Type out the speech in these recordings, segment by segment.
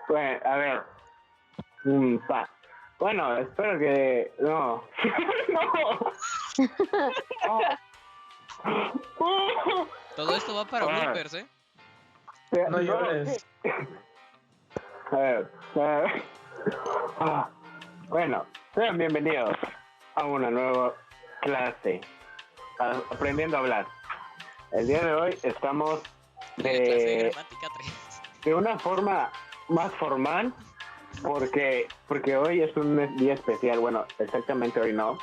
Bueno, a ver. Bueno, espero que... No. No. Todo esto va para bloopers, ¿eh? No llores. A ver. Bueno, sean bienvenidos a una nueva clase. Aprendiendo a hablar. El día de hoy estamos Clase de gramática 3. de una forma más formal porque hoy es un día especial. Bueno, exactamente hoy no,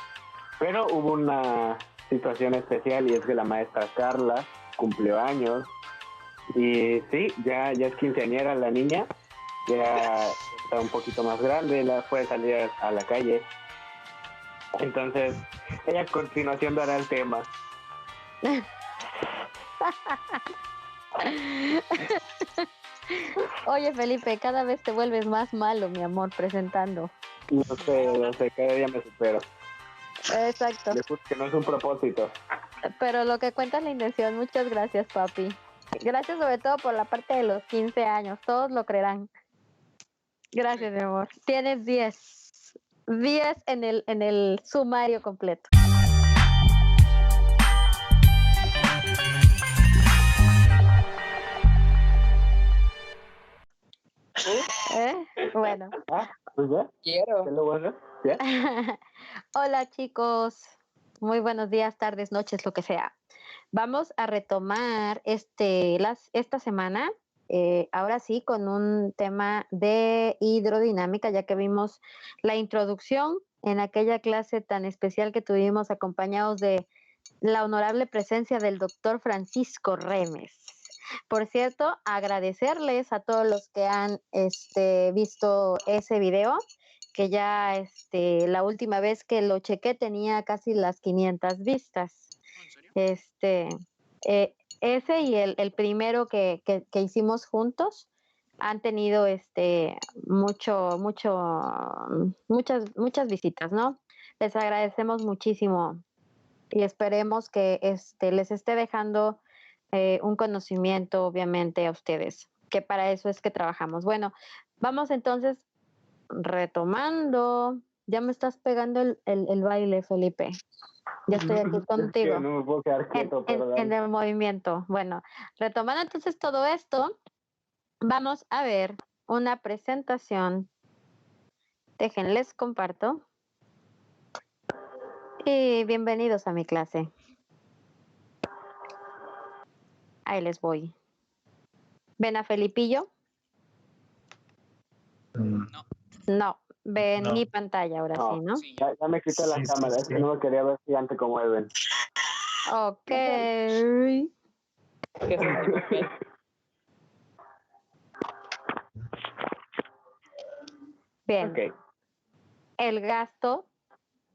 pero hubo una situación especial y es que la maestra Carla cumplió años y sí, ya es quinceañera la niña, ya está un poquito más grande, la puede salir a la calle. Entonces, ella a continuación dará el tema. Oye, Felipe, cada vez te vuelves más malo, mi amor, presentando. No sé, cada día me supero. Exacto. Le juro que no es un propósito. Pero lo que cuenta es la intención. Muchas gracias, papi. Gracias sobre todo por la parte de los 15 años. Todos lo creerán. Gracias, mi amor. Tienes 10. 10 en el sumario completo. Bueno. Pues ya. Quiero. ¿Qué lo bueno? ¿Ya? Hola, chicos. Muy buenos días, tardes, noches, lo que sea. Vamos a retomar esta semana, ahora sí, con un tema de hidrodinámica, ya que vimos la introducción en aquella clase tan especial que tuvimos acompañados de la honorable presencia del doctor Francisco Remes. Por cierto, agradecerles a todos los que han visto ese video, que ya la última vez que lo chequé tenía casi las 500 vistas. ¿En serio? Ese y el primero que hicimos juntos han tenido muchas visitas, ¿no? Les agradecemos muchísimo y esperemos que les esté dejando un conocimiento, obviamente, a ustedes, que para eso es que trabajamos. Bueno, vamos entonces retomando. Ya me estás pegando el baile, Felipe. Ya estoy aquí contigo. Es que no me puedo quedar quieto, en el movimiento. Bueno, retomando entonces todo esto, vamos a ver una presentación. Déjenles comparto. Y bienvenidos a mi clase. Ahí les voy. ¿Ven a Felipillo? No. No, ven No. mi pantalla ahora No. sí, ¿no? Sí, Ya me quité la cámara, es que no me quería ver gigante como Edwin. Ok. Que sentimos bien. Bien. Ok. El gasto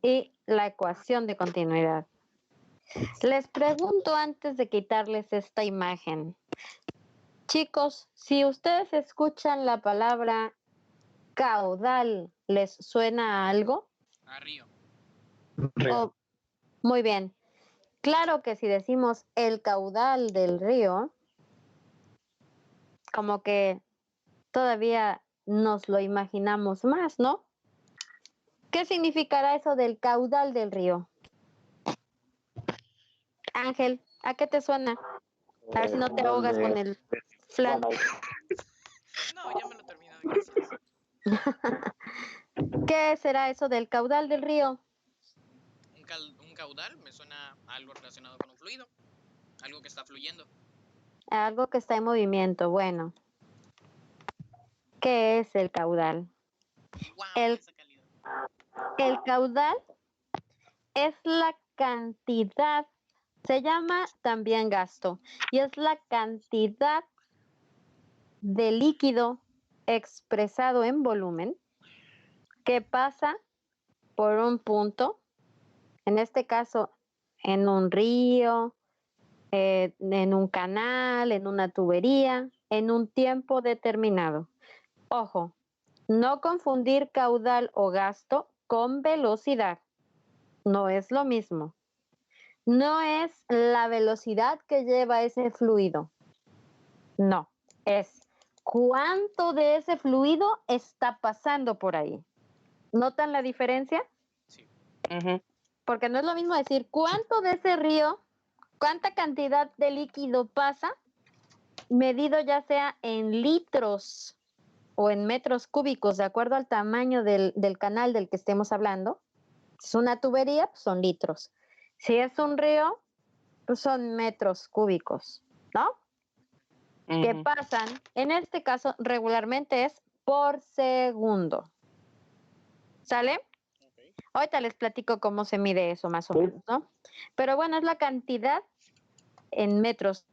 y la ecuación de continuidad. Les pregunto antes de quitarles esta imagen. Chicos, si ustedes escuchan la palabra caudal, ¿les suena a algo? a río. Oh, muy bien. Claro que si decimos el caudal del río, como que todavía nos lo imaginamos más, ¿no? ¿Qué significará eso del caudal del río? Ángel, ¿a qué te suena? A ver si no te ahogas con el flan. No, ya me lo terminé, gracias. ¿Qué será eso del caudal del río? Un caudal me suena a algo relacionado con un fluido. Algo que está fluyendo. Algo que está en movimiento. Bueno, ¿qué es el caudal? ¡Wow! El Esa calidad. El caudal es la cantidad, se llama también gasto, y es la cantidad de líquido expresado en volumen que pasa por un punto, en este caso en un río, en un canal, en una tubería, en un tiempo determinado. Ojo, no confundir caudal o gasto con velocidad. No es lo mismo. No es la velocidad que lleva ese fluido. No, es cuánto de ese fluido está pasando por ahí. ¿Notan la diferencia? Sí. Porque no es lo mismo decir cuánto de ese río, cuánta cantidad de líquido pasa, medido ya sea en litros o en metros cúbicos, de acuerdo al tamaño del canal del que estemos hablando. Si es una tubería, pues son litros. Si es un río, pues son metros cúbicos, ¿no? Que pasan, en este caso regularmente es por segundo. ¿Sale? Okay. Ahorita les platico cómo se mide eso más o menos, ¿no? Pero bueno, es la cantidad en metros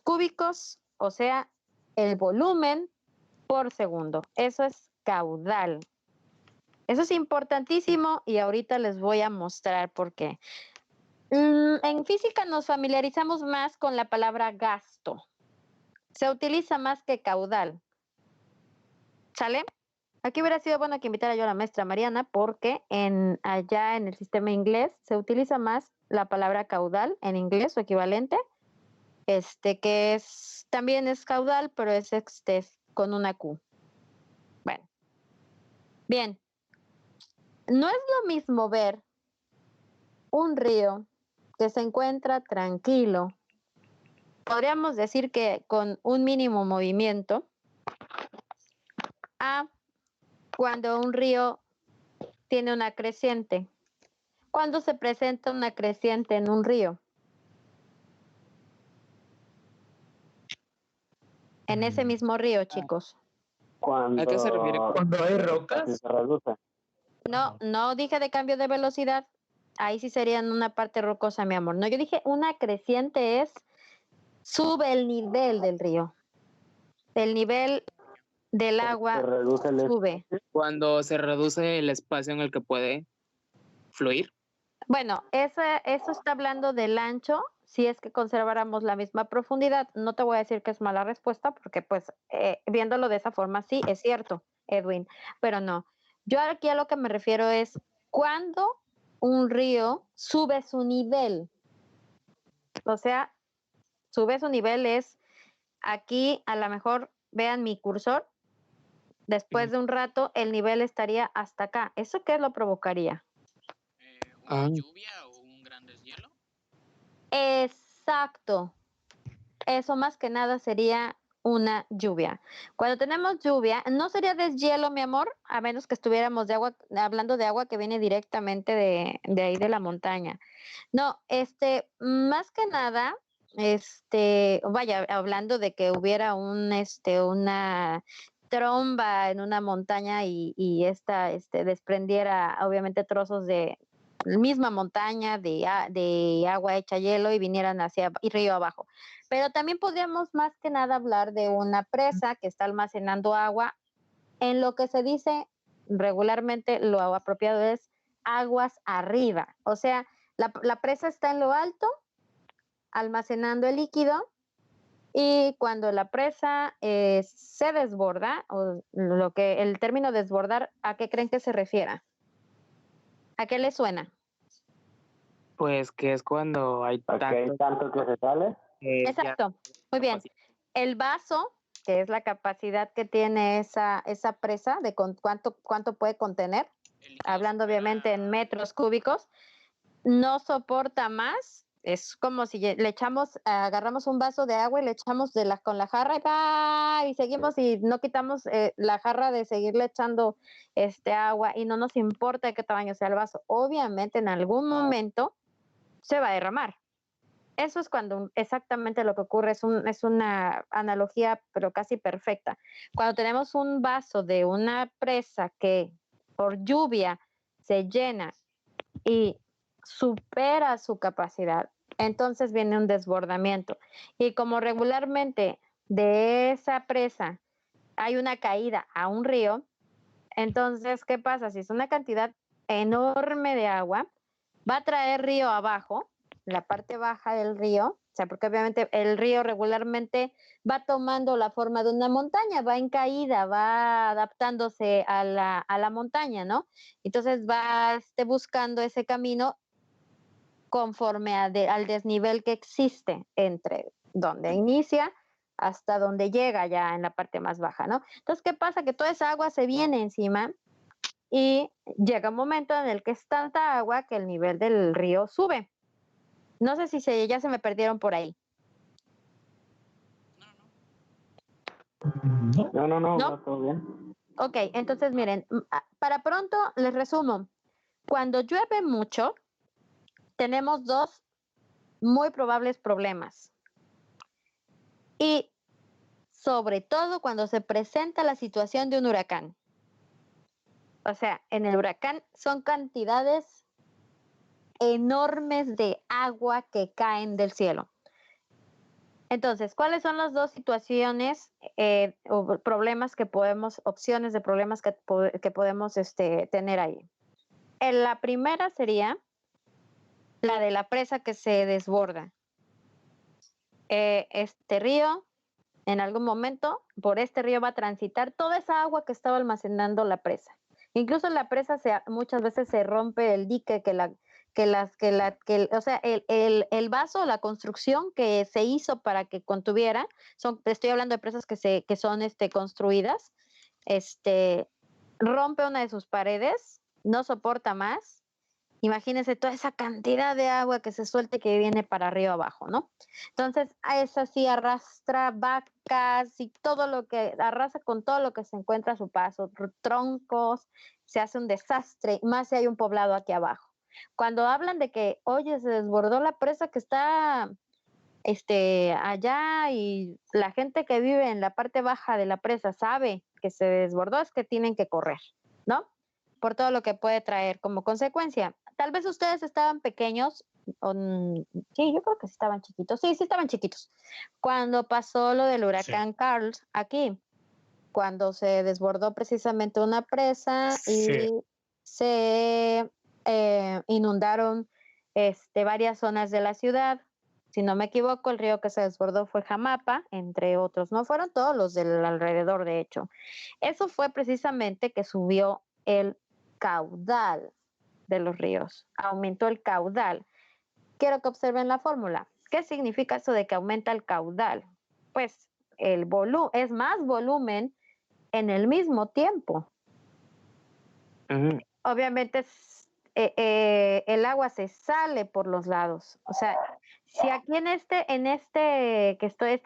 cúbicos, o sea, el volumen por segundo. Eso es caudal. Eso es importantísimo y ahorita les voy a mostrar por qué. En física nos familiarizamos más con la palabra gasto. Se utiliza más que caudal. ¿Sale? Aquí hubiera sido bueno que invitara yo a la maestra Mariana porque allá en el sistema inglés se utiliza más la palabra caudal en inglés o equivalente, que también es caudal, pero es con una Q. Bueno, bien. No es lo mismo ver un río que se encuentra tranquilo, podríamos decir que con un mínimo movimiento, a cuando un río tiene una creciente. ¿Cuándo se presenta una creciente en un río? En ese mismo río, chicos. ¿A qué se refiere? ¿Cuando hay rocas? Se reduce. No dije de cambio de velocidad. Ahí sí sería en una parte rocosa, mi amor. No, yo dije una creciente sube el nivel del río. El nivel del agua sube. Cuando se reduce el espacio en el que puede fluir. Bueno, eso está hablando del ancho, si es que conserváramos la misma profundidad. No te voy a decir que es mala respuesta, porque pues viéndolo de esa forma sí, es cierto, Edwin, pero no. Yo aquí a lo que me refiero es cuando un río sube su nivel. O sea, sube su nivel es aquí, a lo mejor vean mi cursor, después de un rato el nivel estaría hasta acá. ¿Eso qué lo provocaría? ¿Una lluvia o un gran deshielo? Exacto. Eso más que nada sería una lluvia. Cuando tenemos lluvia, no sería deshielo, mi amor, a menos que estuviéramos hablando de agua que viene directamente de ahí de la montaña. No, más que nada, vaya, hablando de que hubiera una tromba en una montaña y esta, desprendiera obviamente trozos de misma montaña de agua hecha hielo y vinieran hacia y río abajo. Pero también podríamos más que nada hablar de una presa que está almacenando agua. En lo que se dice regularmente, lo apropiado es aguas arriba. O sea, la presa está en lo alto, almacenando el líquido, y cuando la presa se desborda, o el término desbordar, ¿a qué creen que se refiera? ¿A qué le suena? Pues que es cuando hay tanto que se sale. Exacto, muy bien. El vaso, que es la capacidad que tiene esa presa, de cuánto puede contener, hablando obviamente en metros cúbicos, no soporta más. Es como si agarramos un vaso de agua y le echamos con la jarra y seguimos y no quitamos la jarra de seguirle echando agua y no nos importa de qué tamaño sea el vaso. Obviamente en algún momento se va a derramar. Eso es cuando exactamente lo que ocurre, es una analogía pero casi perfecta. Cuando tenemos un vaso de una presa que por lluvia se llena y supera su capacidad, entonces viene un desbordamiento. Y como regularmente de esa presa hay una caída a un río, entonces, ¿qué pasa? Si es una cantidad enorme de agua, va a traer río abajo, la parte baja del río, o sea, porque obviamente el río regularmente va tomando la forma de una montaña, va en caída, va adaptándose a la montaña, ¿no? Entonces va buscando ese camino conforme al desnivel que existe entre donde inicia hasta donde llega ya en la parte más baja, ¿no? Entonces, ¿qué pasa? Que toda esa agua se viene encima y llega un momento en el que es tanta agua que el nivel del río sube. No sé si ya se me perdieron por ahí. No, ¿No? va todo bien. Ok, entonces miren, para pronto les resumo. Cuando llueve mucho, tenemos dos muy probables problemas. Y sobre todo cuando se presenta la situación de un huracán. O sea, en el huracán son cantidades enormes de agua que caen del cielo. Entonces, ¿cuáles son las dos situaciones o problemas que podemos, opciones de problemas que podemos tener ahí? La primera sería la de la presa que se desborda. Este río, en algún momento, por este río va a transitar toda esa agua que estaba almacenando la presa. Incluso la presa muchas veces se rompe el dique o sea, el vaso, la construcción que se hizo para que contuviera, estoy hablando de presas que son construidas, rompe una de sus paredes, no soporta más. Imagínense toda esa cantidad de agua que se suelte que viene para arriba abajo, ¿no? Entonces, a esa sí arrastra vacas y todo lo que arrasa con todo lo que se encuentra a su paso, troncos, se hace un desastre, más si hay un poblado aquí abajo. Cuando hablan de que, oye, se desbordó la presa que está allá y la gente que vive en la parte baja de la presa sabe que se desbordó, es que tienen que correr, ¿no? Por todo lo que puede traer como consecuencia. Tal vez ustedes estaban pequeños, sí, yo creo que estaban chiquitos, sí estaban chiquitos, cuando pasó lo del huracán Carl aquí, cuando se desbordó precisamente una presa y se inundaron varias zonas de la ciudad. Si no me equivoco, el río que se desbordó fue Jamapa, entre otros, no fueron todos los del alrededor, de hecho. Eso fue precisamente que subió el caudal de los ríos, aumentó el caudal. Quiero que observen la fórmula. ¿Qué significa eso de que aumenta el caudal? Pues es más volumen en el mismo tiempo. Obviamente el agua se sale por los lados. O sea, si aquí esta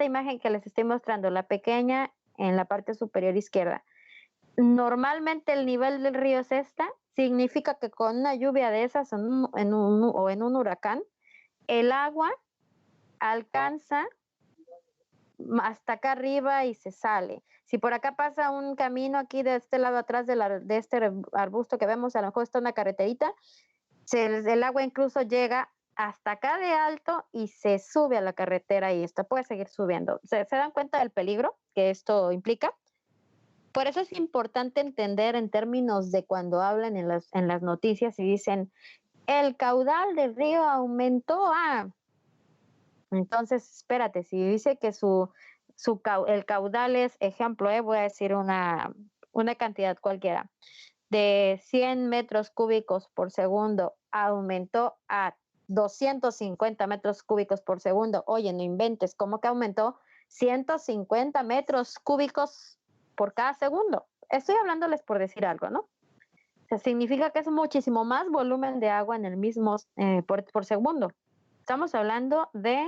imagen que les estoy mostrando, la pequeña en la parte superior izquierda, normalmente el nivel del río es esta, significa que con una lluvia de esas o en un huracán, el agua alcanza hasta acá arriba y se sale. Si por acá pasa un camino aquí de este lado atrás de este arbusto que vemos, a lo mejor está una carreterita, el agua incluso llega hasta acá de alto y se sube a la carretera y puede seguir subiendo. ¿Se dan cuenta del peligro que esto implica? Por eso es importante entender en términos de cuando hablan en las noticias y dicen, el caudal del río aumentó a... Entonces, espérate, si dice que el caudal es, ejemplo, voy a decir una cantidad cualquiera, de 100 metros cúbicos por segundo, aumentó a 250 metros cúbicos por segundo. Oye, no inventes, ¿cómo que aumentó 150 metros cúbicos por cada segundo? Estoy hablándoles por decir algo, ¿no? O sea, significa que es muchísimo más volumen de agua en el mismo por segundo. Estamos hablando de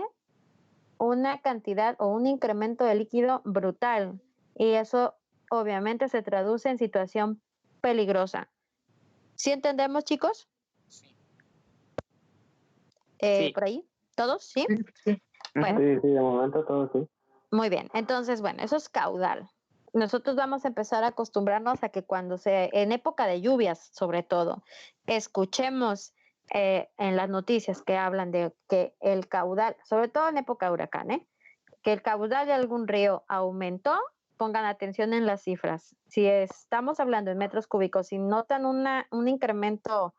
una cantidad o un incremento de líquido brutal y eso obviamente se traduce en situación peligrosa. ¿Sí entendemos, chicos? Sí. Sí. ¿Por ahí? ¿Todos? ¿Sí? Sí. Bueno. Sí, de momento todo sí. Muy bien, entonces, bueno, eso es caudal. Nosotros vamos a empezar a acostumbrarnos a que en época de lluvias, sobre todo, escuchemos en las noticias que hablan de que el caudal, sobre todo en época de huracán, que el caudal de algún río aumentó, pongan atención en las cifras. Si estamos hablando en metros cúbicos, si notan un incremento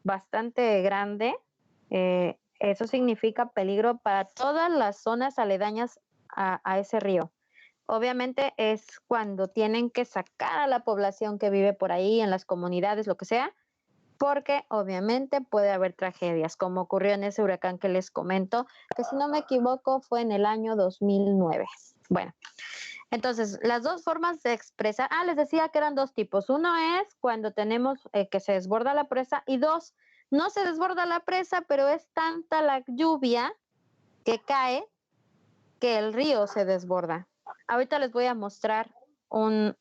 bastante grande, eso significa peligro para todas las zonas aledañas a ese río. Obviamente es cuando tienen que sacar a la población que vive por ahí, en las comunidades, lo que sea, porque obviamente puede haber tragedias, como ocurrió en ese huracán que les comento, que si no me equivoco fue en el año 2009. Bueno, entonces las dos formas de expresar, les decía que eran dos tipos. Uno es cuando tenemos que se desborda la presa y dos, no se desborda la presa, pero es tanta la lluvia que cae que el río se desborda. Ahorita les voy a mostrar un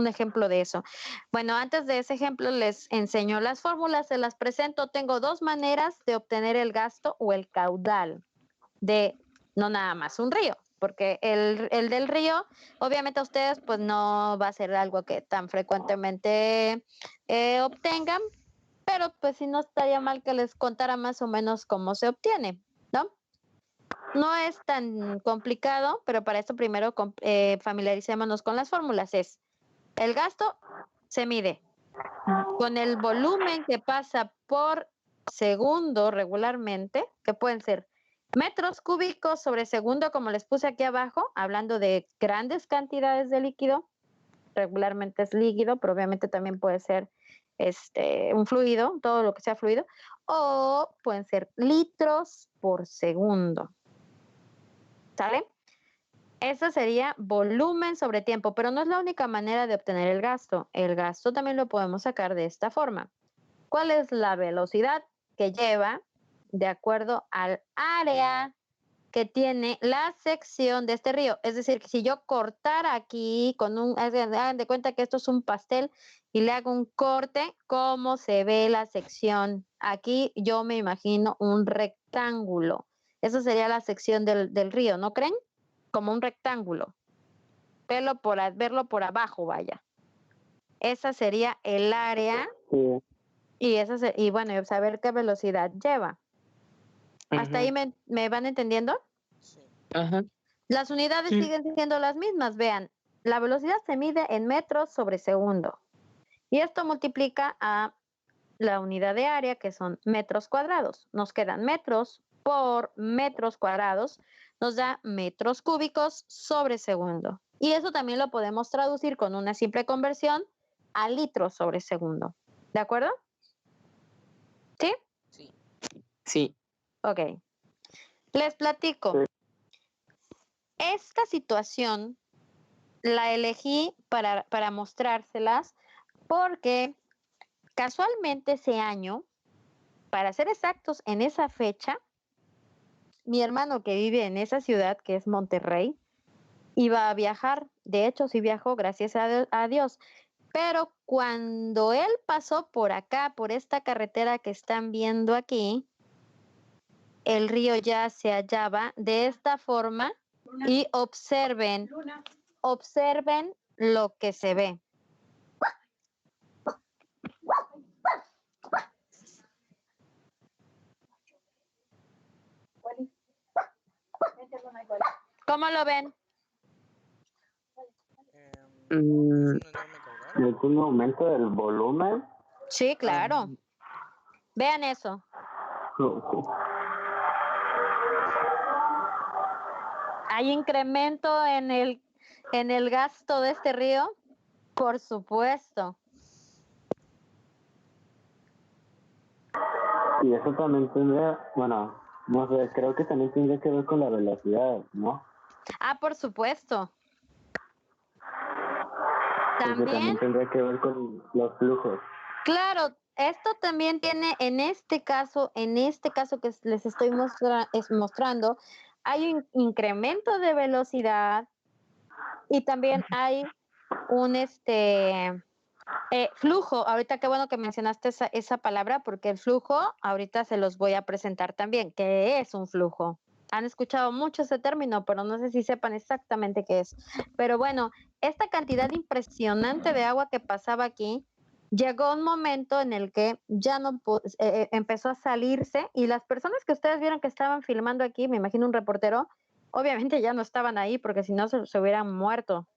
ejemplo de eso. Bueno, antes de ese ejemplo les enseño las fórmulas, se las presento. Tengo dos maneras de obtener el gasto o el caudal de no nada más un río, porque el del río, obviamente a ustedes pues no va a ser algo que tan frecuentemente obtengan, pero pues si no estaría mal que les contara más o menos cómo se obtiene, ¿no? No es tan complicado, pero para esto primero familiaricémonos con las fórmulas. Es el gasto se mide con el volumen que pasa por segundo regularmente, que pueden ser metros cúbicos sobre segundo, como les puse aquí abajo, hablando de grandes cantidades de líquido. Regularmente es líquido, pero obviamente también puede ser un fluido, todo lo que sea fluido, o pueden ser litros por segundo. ¿Sale? Eso sería volumen sobre tiempo, pero no es la única manera de obtener el gasto. El gasto también lo podemos sacar de esta forma. ¿Cuál es la velocidad que lleva de acuerdo al área que tiene la sección de este río? Es decir, que si yo cortara aquí hagan de cuenta que esto es un pastel y le hago un corte, ¿cómo se ve la sección? Aquí yo me imagino un rectángulo. Esa sería la sección del río, ¿no creen? Como un rectángulo. Verlo por abajo, vaya. Esa sería el área. Sí. Y bueno, saber qué velocidad lleva. ¿Hasta ahí me van entendiendo? Sí. Ajá. Las unidades Sí. siguen siendo las mismas. Vean, la velocidad se mide en metros sobre segundo. Y esto multiplica a la unidad de área, que son metros cuadrados. Nos quedan metros por metros cuadrados, nos da metros cúbicos sobre segundo. Y eso también lo podemos traducir con una simple conversión a litros sobre segundo. ¿De acuerdo? ¿Sí? Sí. Sí. Ok. Les platico. Esta situación la elegí para mostrárselas porque casualmente ese año, para ser exactos, en esa fecha, mi hermano que vive en esa ciudad, que es Monterrey, iba a viajar. De hecho, sí viajó, gracias a Dios. Pero cuando él pasó por acá, por esta carretera que están viendo aquí, el río ya se hallaba de esta forma y observen lo que se ve. ¿Cómo lo ven? Es Mm, un enorme caudal. ¿Es un aumento del volumen? Sí, claro. Vean eso. ¿Hay incremento en el gasto de este río? Por supuesto. Y eso también tendría, bueno, no sé, creo que también tendría que ver con la velocidad, ¿no? Por supuesto. Porque también tendría que ver con los flujos. Claro, esto también tiene, en este caso que les estoy mostrando, hay un incremento de velocidad y también hay un flujo. Ahorita qué bueno que mencionaste esa palabra, porque el flujo, ahorita se los voy a presentar también. ¿Qué es un flujo? Han escuchado mucho ese término, pero no sé si sepan exactamente qué es. Pero bueno, esta cantidad impresionante de agua que pasaba aquí, llegó un momento en el que ya no empezó a salirse y las personas que ustedes vieron que estaban filmando aquí, me imagino un reportero, obviamente ya no estaban ahí porque si no se hubieran muerto.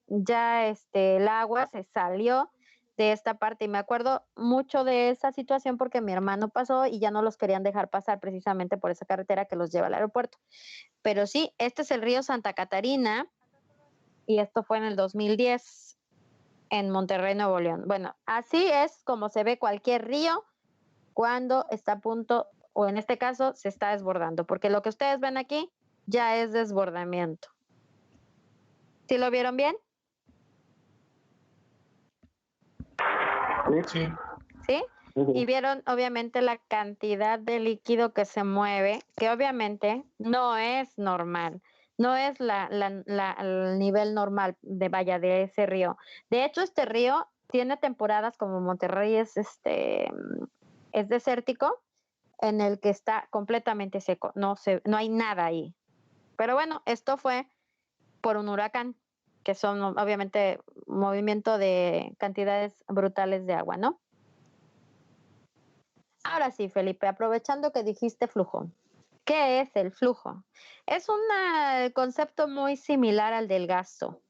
Ya el agua se salió de esta parte y me acuerdo mucho de esa situación porque mi hermano pasó y ya no los querían dejar pasar precisamente por esa carretera que los lleva al aeropuerto. Pero sí, este es el río Santa Catarina y esto fue en el 2010. en Monterrey, Nuevo León. Bueno, así es como se ve cualquier río cuando está a punto, o en este caso, se está desbordando, porque lo que ustedes ven aquí ya es desbordamiento. ¿Sí lo vieron bien? Sí. ¿Sí? Y vieron obviamente la cantidad de líquido que se mueve, que obviamente no es normal, no es el nivel normal de ese río. De hecho, este río tiene temporadas como Monterrey es desértico, en el que está completamente seco, no hay nada ahí. Pero bueno, esto fue por un huracán, que son obviamente movimiento de cantidades brutales de agua, ¿no? Ahora sí, Felipe, aprovechando que dijiste flujo, ¿qué es el flujo? Es un concepto muy similar al del gasto,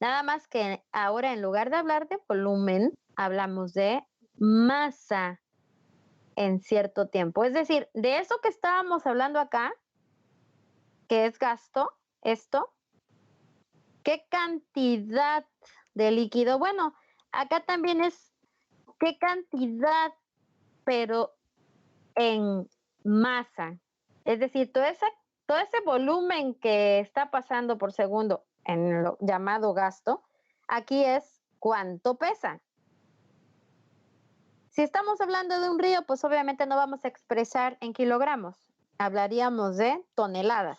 nada más que ahora en lugar de hablar de volumen, hablamos de masa en cierto tiempo. Es decir, de eso que estábamos hablando acá, que es gasto, esto, ¿qué cantidad de líquido? Bueno, acá también es qué cantidad, pero en masa. Es decir, todo ese volumen que está pasando por segundo en lo llamado gasto, aquí es cuánto pesa. Si estamos hablando de un río, pues obviamente no vamos a expresar en kilogramos, hablaríamos de toneladas.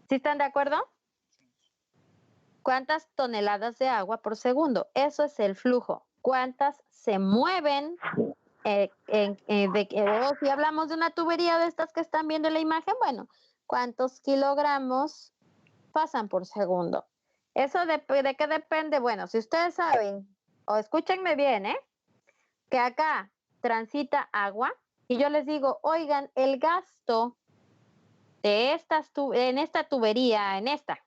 ¿Sí están de acuerdo? ¿Cuántas toneladas de agua por segundo? Eso es el flujo. ¿Cuántas se mueven? O si hablamos de una tubería de estas que están viendo en la imagen, bueno, ¿cuántos kilogramos pasan por segundo? ¿Eso de qué depende? Bueno, si ustedes saben, o escúchenme bien, que acá transita agua y yo les digo, oigan, el gasto de en esta tubería, en esta,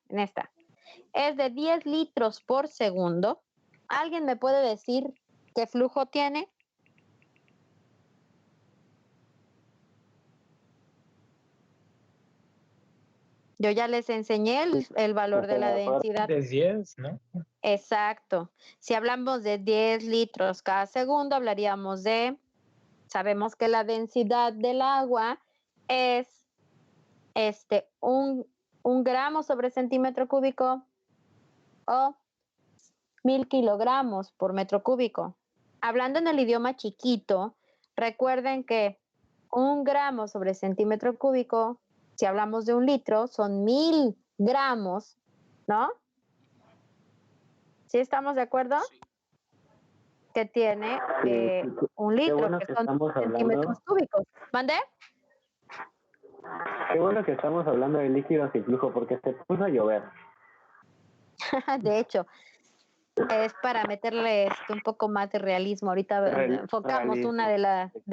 es de 10 litros por segundo. ¿Alguien me puede decir qué flujo tiene? Yo ya les enseñé el valor de la densidad. De 10, ¿no? Exacto. Si hablamos de 10 litros cada segundo, hablaríamos sabemos que la densidad del agua es un gramo sobre centímetro cúbico o 1000 kilogramos por metro cúbico. Hablando en el idioma chiquito, recuerden que 1 gramo sobre centímetro cúbico, si hablamos de 1 litro, son 1000 gramos, ¿no? ¿Sí estamos de acuerdo? Sí. Que tiene 1 litro, bueno que que son estamos centímetros cúbicos. ¿Mande? Qué bueno que estamos hablando de líquidos y flujo, porque se puso a llover. De hecho, es para meterle un poco más de realismo. Ahorita enfocamos una de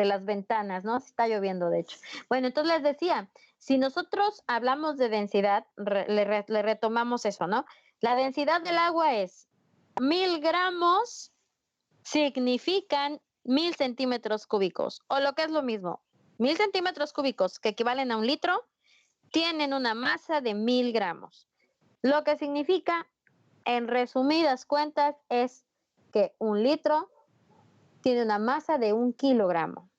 las ventanas, ¿no? Se está lloviendo, de hecho. Bueno, entonces les decía, si nosotros hablamos de densidad, le retomamos eso, ¿no? La densidad del agua es 1000 gramos significan 1000 centímetros cúbicos, o lo que es lo mismo, 1000 centímetros cúbicos, que equivalen a 1 litro, tienen una masa de 1000 gramos. Lo que significa, en resumidas cuentas, es que 1 litro tiene una masa de 1 kilogramo.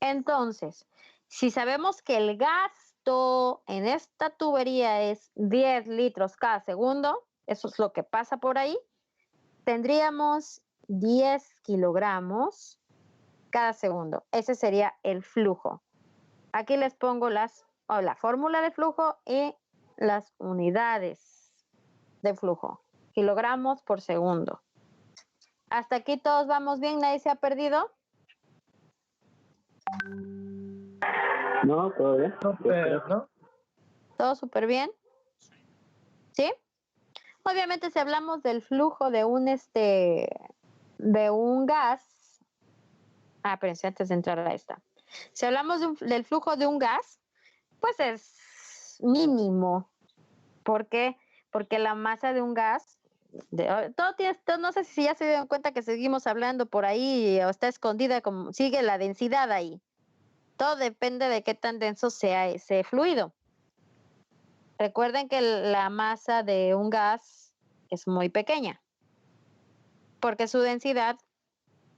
Entonces, si sabemos que el gasto en esta tubería es 10 litros cada segundo, eso es lo que pasa por ahí, tendríamos 10 kilogramos cada segundo. Ese sería el flujo. Aquí les pongo la fórmula de flujo y las unidades de flujo. Kilogramos por segundo. Hasta aquí todos vamos bien, nadie se ha perdido. No, todo bien. ¿No? Todo súper bien. ¿Sí? Obviamente si hablamos del flujo de un gas, pero antes de entrar a esta. Si hablamos del flujo de un gas, pues es mínimo. ¿Por qué? Porque la masa de un gas, no sé si ya se dieron cuenta que seguimos hablando por ahí o está escondida, como sigue la densidad ahí. Todo depende de qué tan denso sea ese fluido. Recuerden que la masa de un gas es muy pequeña. porque su densidad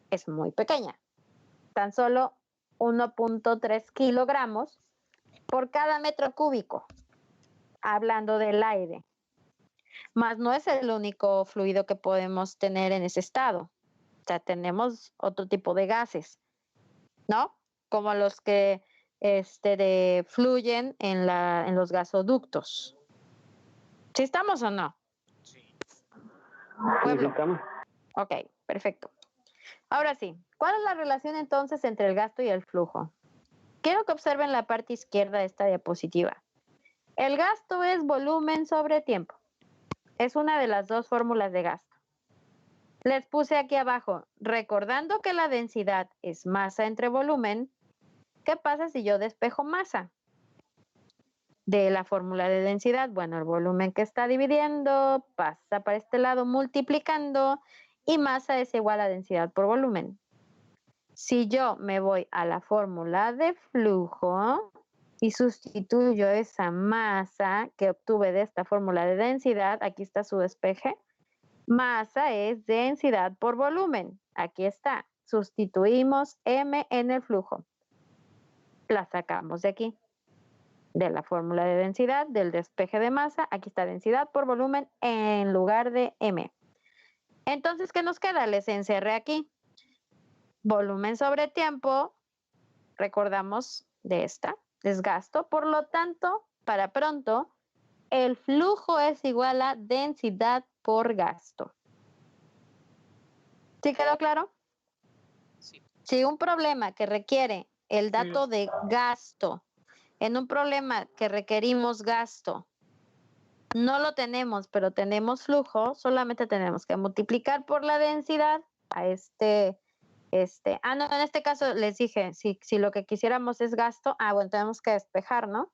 es muy pequeña. Tan solo 1.3 kilogramos por cada metro cúbico, hablando del aire. Mas no es el único fluido que podemos tener en ese estado. O sea, tenemos otro tipo de gases, ¿no? Como los que fluyen en los gasoductos. ¿Sí estamos o no? Sí. Pueblo. Necesitamos. Ok, perfecto. Ahora sí, ¿cuál es la relación entonces entre el gasto y el flujo? Quiero que observen la parte izquierda de esta diapositiva. El gasto es volumen sobre tiempo. Es una de las dos fórmulas de gasto. Les puse aquí abajo, recordando que la densidad es masa entre volumen, ¿qué pasa si yo despejo masa de la fórmula de densidad? Bueno, el volumen que está dividiendo pasa para este lado multiplicando y masa es igual a densidad por volumen. Si yo me voy a la fórmula de flujo y sustituyo esa masa que obtuve de esta fórmula de densidad, aquí está su despeje, masa es densidad por volumen. Aquí está. Sustituimos M en el flujo. La sacamos de aquí. De la fórmula de densidad, del despeje de masa, aquí está densidad por volumen en lugar de M. Entonces, ¿qué nos queda? Les encerré aquí. Volumen sobre tiempo, recordamos de esta, es gasto. Por lo tanto, para pronto, el flujo es igual a densidad por gasto. ¿Sí quedó claro? Sí. Si un problema que requiere el dato de gasto, en un problema que requerimos gasto, no lo tenemos, pero tenemos flujo, solamente tenemos que multiplicar por la densidad a no, en este caso les dije, si lo que quisiéramos es gasto, bueno, tenemos que despejar, ¿no?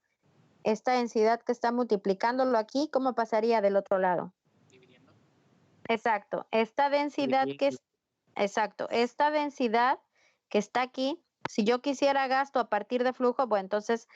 Esta densidad que está multiplicándolo aquí, ¿cómo pasaría del otro lado? Dividiendo. Exacto, esta densidad esta densidad que está aquí, si yo quisiera gasto a partir de flujo, bueno, entonces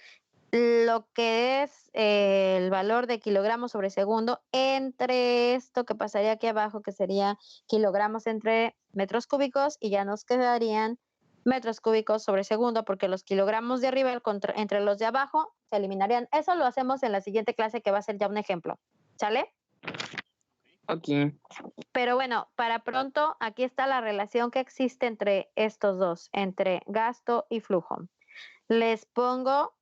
lo que es el valor de kilogramos sobre segundo entre esto que pasaría aquí abajo, que sería kilogramos entre metros cúbicos, y ya nos quedarían metros cúbicos sobre segundo, porque los kilogramos de arriba entre los de abajo se eliminarían. Eso lo hacemos en la siguiente clase, que va a ser ya un ejemplo. ¿Sale? Ok. Pero bueno, para pronto, aquí está la relación que existe entre estos dos, entre gasto y flujo. Les pongo,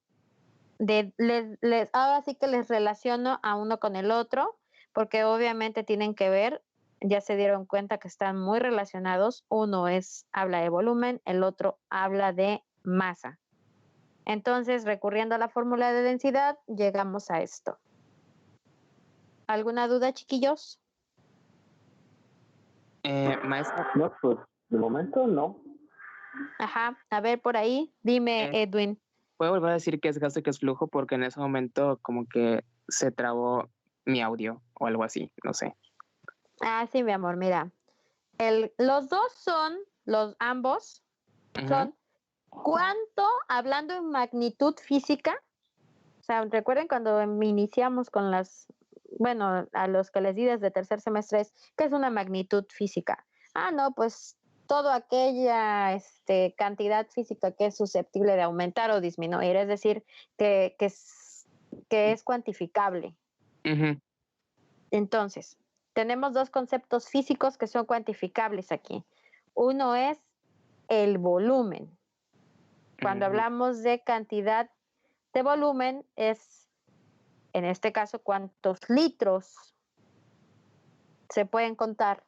ahora sí que les relaciono a uno con el otro, porque obviamente tienen que ver, ya se dieron cuenta que están muy relacionados. Uno habla de volumen, el otro habla de masa. Entonces, recurriendo a la fórmula de densidad, llegamos a esto. ¿Alguna duda, chiquillos? Maestra, No, pues de momento no. Ajá, a ver por ahí, dime, Edwin. ¿puedo volver a decir qué es gasto y qué es flujo? Porque en ese momento como que se trabó mi audio o algo así, no sé. Sí, mi amor, mira. Los dos ambos son cuánto, hablando en magnitud física, o sea, recuerden cuando iniciamos con bueno, a los que les di desde tercer semestre, ¿qué es una magnitud física? No, pues toda aquella cantidad física que es susceptible de aumentar o disminuir, es decir, que es cuantificable. Entonces, tenemos dos conceptos físicos que son cuantificables aquí. Uno es el volumen. Cuando hablamos de cantidad de volumen es, en este caso, cuántos litros se pueden contar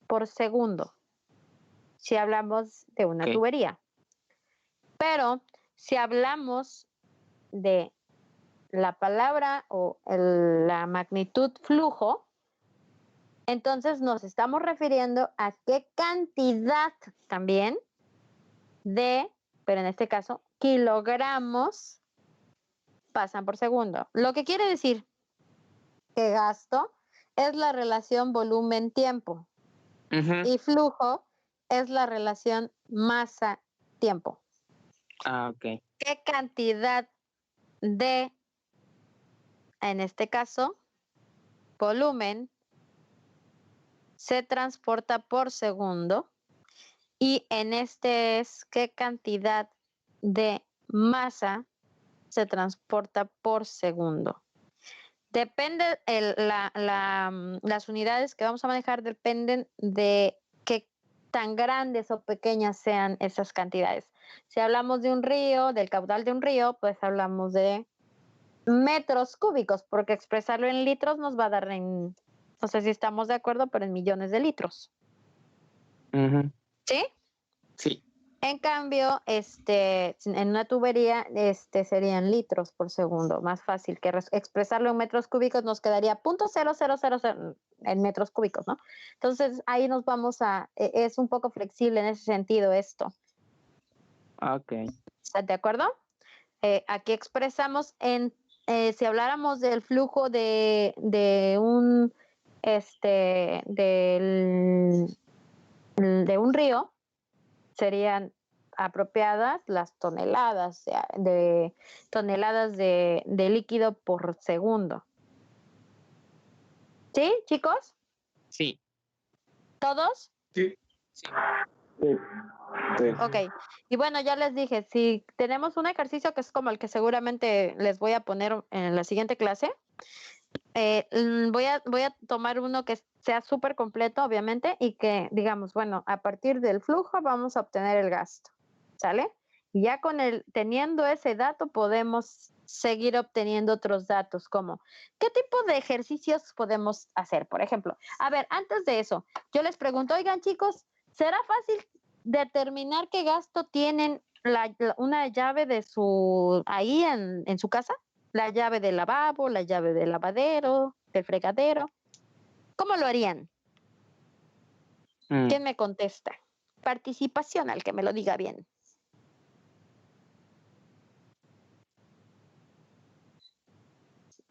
por segundo si hablamos de una tubería. Pero si hablamos de la palabra o la magnitud flujo, entonces nos estamos refiriendo a qué cantidad también pero en este caso, kilogramos pasan por segundo. Lo que quiere decir que gasto es la relación volumen-tiempo y flujo es la relación masa-tiempo. Ok. ¿Qué cantidad en este caso, volumen se transporta por segundo. Y en este es qué cantidad de masa se transporta por segundo. Depende, las unidades que vamos a manejar dependen de qué tan grandes o pequeñas sean esas cantidades. Si hablamos de un río, del caudal de un río, pues hablamos de metros cúbicos, porque expresarlo en litros nos va a dar no sé si estamos de acuerdo, pero en millones de litros. ¿Sí? Sí. En cambio, en una tubería, serían litros por segundo. Más fácil que expresarlo en metros cúbicos, nos quedaría 0.0000 en metros cúbicos, ¿no? Entonces, ahí nos vamos es un poco flexible en ese sentido esto. Ok. ¿Estás de acuerdo? Aquí expresamos si habláramos del flujo de un río, serían apropiadas las toneladas de líquido por segundo. ¿Sí, chicos? Sí. ¿Todos? Sí. Sí. Sí. Ok. Y bueno, ya les dije, si tenemos un ejercicio que es como el que seguramente les voy a poner en la siguiente clase, voy a tomar uno que sea súper completo, obviamente, y que digamos, bueno, a partir del flujo vamos a obtener el gasto, ¿sale? Y ya teniendo ese dato podemos seguir obteniendo otros datos, como ¿qué tipo de ejercicios podemos hacer? Por ejemplo, a ver, antes de eso, yo les pregunto, oigan chicos, ¿será fácil determinar qué gasto tienen una llave de ahí en su casa? La llave del lavabo, la llave del lavadero, del fregadero. ¿Cómo lo harían? ¿Quién me contesta? Participación, al que me lo diga bien.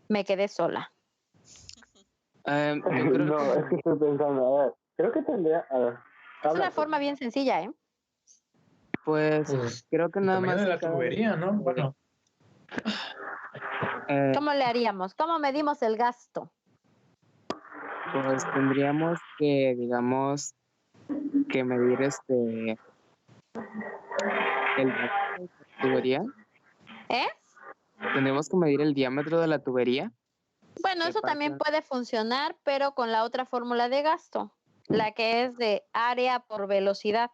Me quedé sola. Yo creo No, es que estoy pensando, a ver, creo que tendría, a ver. Es una forma bien sencilla, ¿eh? Pues creo que el nada tamaño más. de la tubería, ¿no? Bueno. ¿Cómo le haríamos? ¿Cómo medimos el gasto? Pues tendríamos que, digamos, que medir el diámetro de la tubería. ¿Eh? Tendríamos que medir el diámetro de la tubería. Bueno, ¿Qué eso también pasa? puede funcionar, pero con la otra fórmula de gasto, la que es de área por velocidad.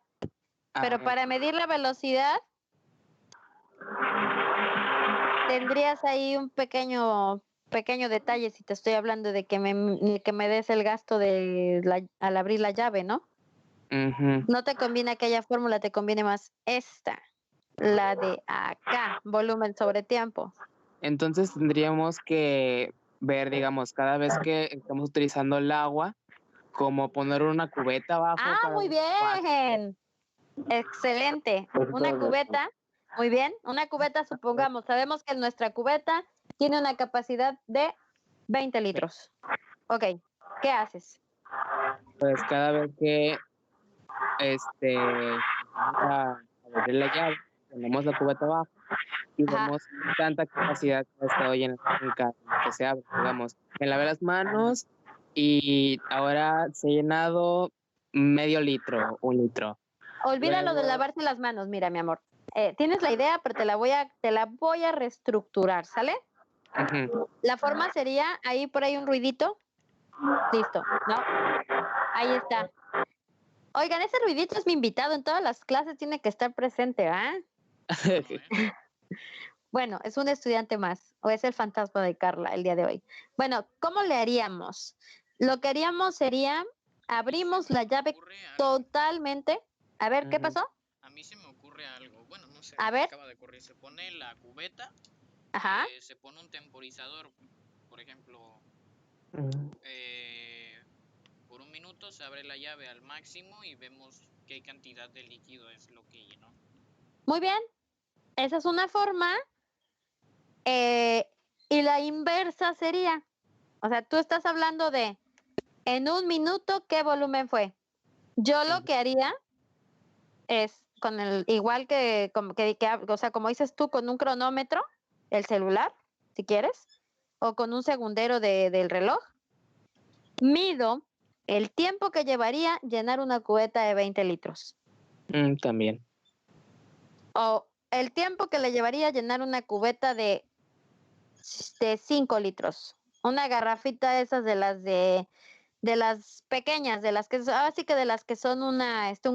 Pero para medir la velocidad, tendrías ahí un pequeño detalle si te estoy hablando de que me des el gasto al abrir la llave, ¿no? No te conviene aquella fórmula, te conviene más esta, la de acá, volumen sobre tiempo. Entonces tendríamos que ver, digamos, cada vez que estamos utilizando el agua, como poner una cubeta abajo. Ah, muy bien. Excelente. Una cubeta, muy bien. Una cubeta, supongamos, sabemos que nuestra cubeta tiene una capacidad de 20 litros. Ok, ¿qué haces? Pues cada vez que vamos a abrir la llave, ponemos la cubeta abajo y Ajá. vemos tanta capacidad que ha estado llena en cada que se abre. Digamos, me lavé las manos y ahora se ha llenado medio litro, 1 litro. Olvídalo de Luego- lavarse las manos, mira, mi amor. Tienes la idea, pero te la voy a reestructurar, ¿sale? La forma sería, ahí por ahí un ruidito. Listo, ¿no? Ahí está. Oigan, ese ruidito es mi invitado. En todas las clases tiene que estar presente, ¿ah? Bueno, es un estudiante más, o es el fantasma de Carla el día de hoy. Bueno, ¿cómo le haríamos? Lo que haríamos sería, abrimos la llave totalmente. A ver, ¿qué pasó? A mí se me ocurre algo. Bueno, no sé. A ver. Acaba de ocurrir. Se pone la cubeta. Ajá. Se pone un temporizador. Por ejemplo, por 1 minuto se abre la llave al máximo y vemos qué cantidad de líquido es lo que llenó. Muy bien. Esa es una forma. Y la inversa sería, o sea, tú estás hablando de en 1 minuto, ¿qué volumen fue? Yo lo que haría es con igual que, o sea, como dices tú, con un cronómetro, el celular, si quieres, o con un segundero del reloj, mido el tiempo que llevaría llenar una cubeta de 20 litros. También. O el tiempo que le llevaría llenar una cubeta de 5 litros. Una garrafita de esas de las pequeñas, de las que así que de las que son un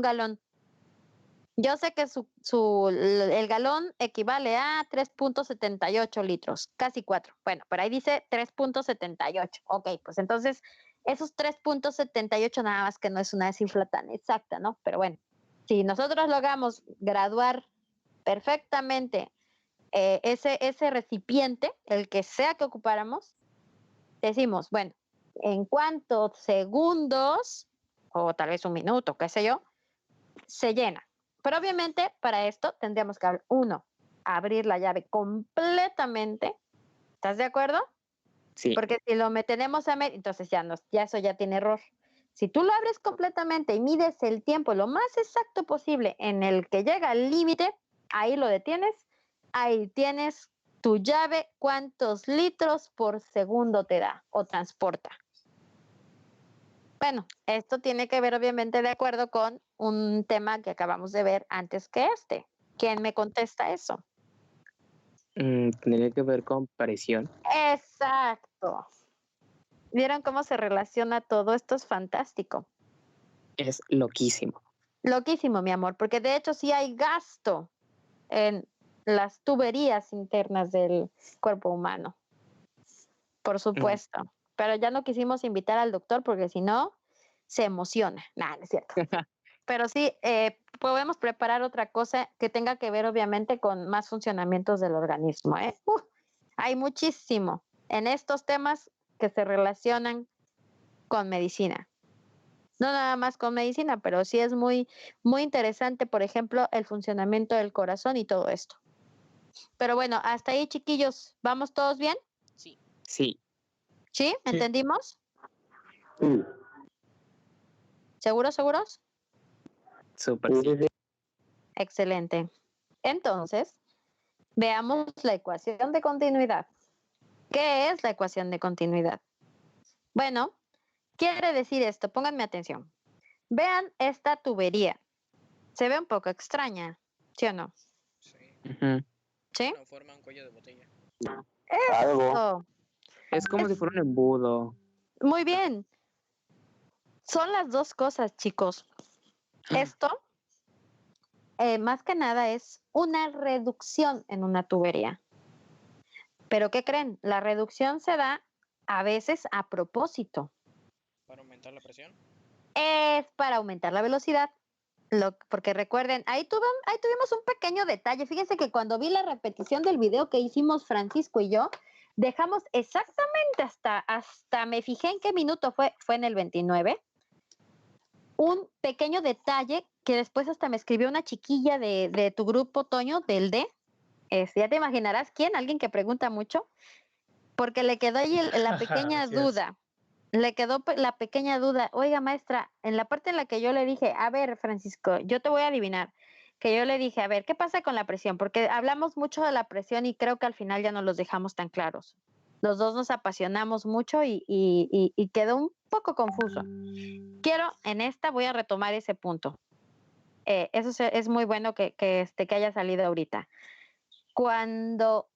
galón. Yo sé que el galón equivale a 3.78 litros, casi 4. Bueno, pero ahí dice 3.78. Ok, pues entonces esos 3.78 nada más que no es una cifra tan exacta, ¿no? Pero bueno, si nosotros logramos graduar perfectamente ese recipiente, el que sea que ocupáramos, decimos, bueno, en cuántos segundos, o tal vez un minuto, qué sé yo, se llena. Pero obviamente para esto tendríamos que, abrir la llave completamente. ¿Estás de acuerdo? Sí. Porque si lo tenemos entonces ya eso ya tiene error. Si tú lo abres completamente y mides el tiempo lo más exacto posible en el que llega al límite, ahí lo detienes, ahí tienes tu llave, cuántos litros por segundo te da o transporta. Bueno, esto tiene que ver obviamente de acuerdo con un tema que acabamos de ver antes que este. ¿Quién me contesta eso? Tendría que ver con presión. Exacto. ¿Vieron cómo se relaciona todo? Esto es fantástico. Es loquísimo. Loquísimo, mi amor, porque de hecho sí hay gasto en las tuberías internas del cuerpo humano. Por supuesto. Pero ya no quisimos invitar al doctor porque si no, se emociona. Nah, no es cierto. Pero sí, podemos preparar otra cosa que tenga que ver obviamente con más funcionamientos del organismo. Hay muchísimo en estos temas que se relacionan con medicina. No nada más con medicina, pero sí es muy, muy interesante, por ejemplo, el funcionamiento del corazón y todo esto. Pero bueno, hasta ahí, chiquillos, ¿vamos todos bien? Sí. Sí. ¿Sí? ¿Entendimos? Sí. ¿Seguros? Súper sí. Excelente. Entonces, veamos la ecuación de continuidad. ¿Qué es la ecuación de continuidad? Bueno, quiere decir esto, pónganme atención. Vean esta tubería. Se ve un poco extraña, ¿sí o no? Sí. ¿Sí? No forma un cuello de botella. Algo. Es como si fuera un embudo. Muy bien. Son las dos cosas, chicos. Esto, más que nada, es una reducción en una tubería. ¿Pero qué creen? La reducción se da a veces a propósito. ¿Para aumentar la presión? Es para aumentar la velocidad. Porque recuerden, ahí tuvimos un pequeño detalle. Fíjense que cuando vi la repetición del video que hicimos Francisco y yo, dejamos exactamente hasta me fijé en qué minuto fue en el 29. Un pequeño detalle que después hasta me escribió una chiquilla de tu grupo, Toño, del D. Ya te imaginarás quién, alguien que pregunta mucho, porque le quedó ahí la pequeña duda. Le quedó la pequeña duda. Oiga, maestra, en la parte en la que yo le dije, a ver, Francisco, yo te voy a adivinar, que yo le dije, a ver, ¿qué pasa con la presión? Porque hablamos mucho de la presión y creo que al final ya no los dejamos tan claros. Los dos nos apasionamos mucho y quedó un poco confuso. En esta voy a retomar ese punto. Eso es muy bueno que haya salido ahorita. Cuando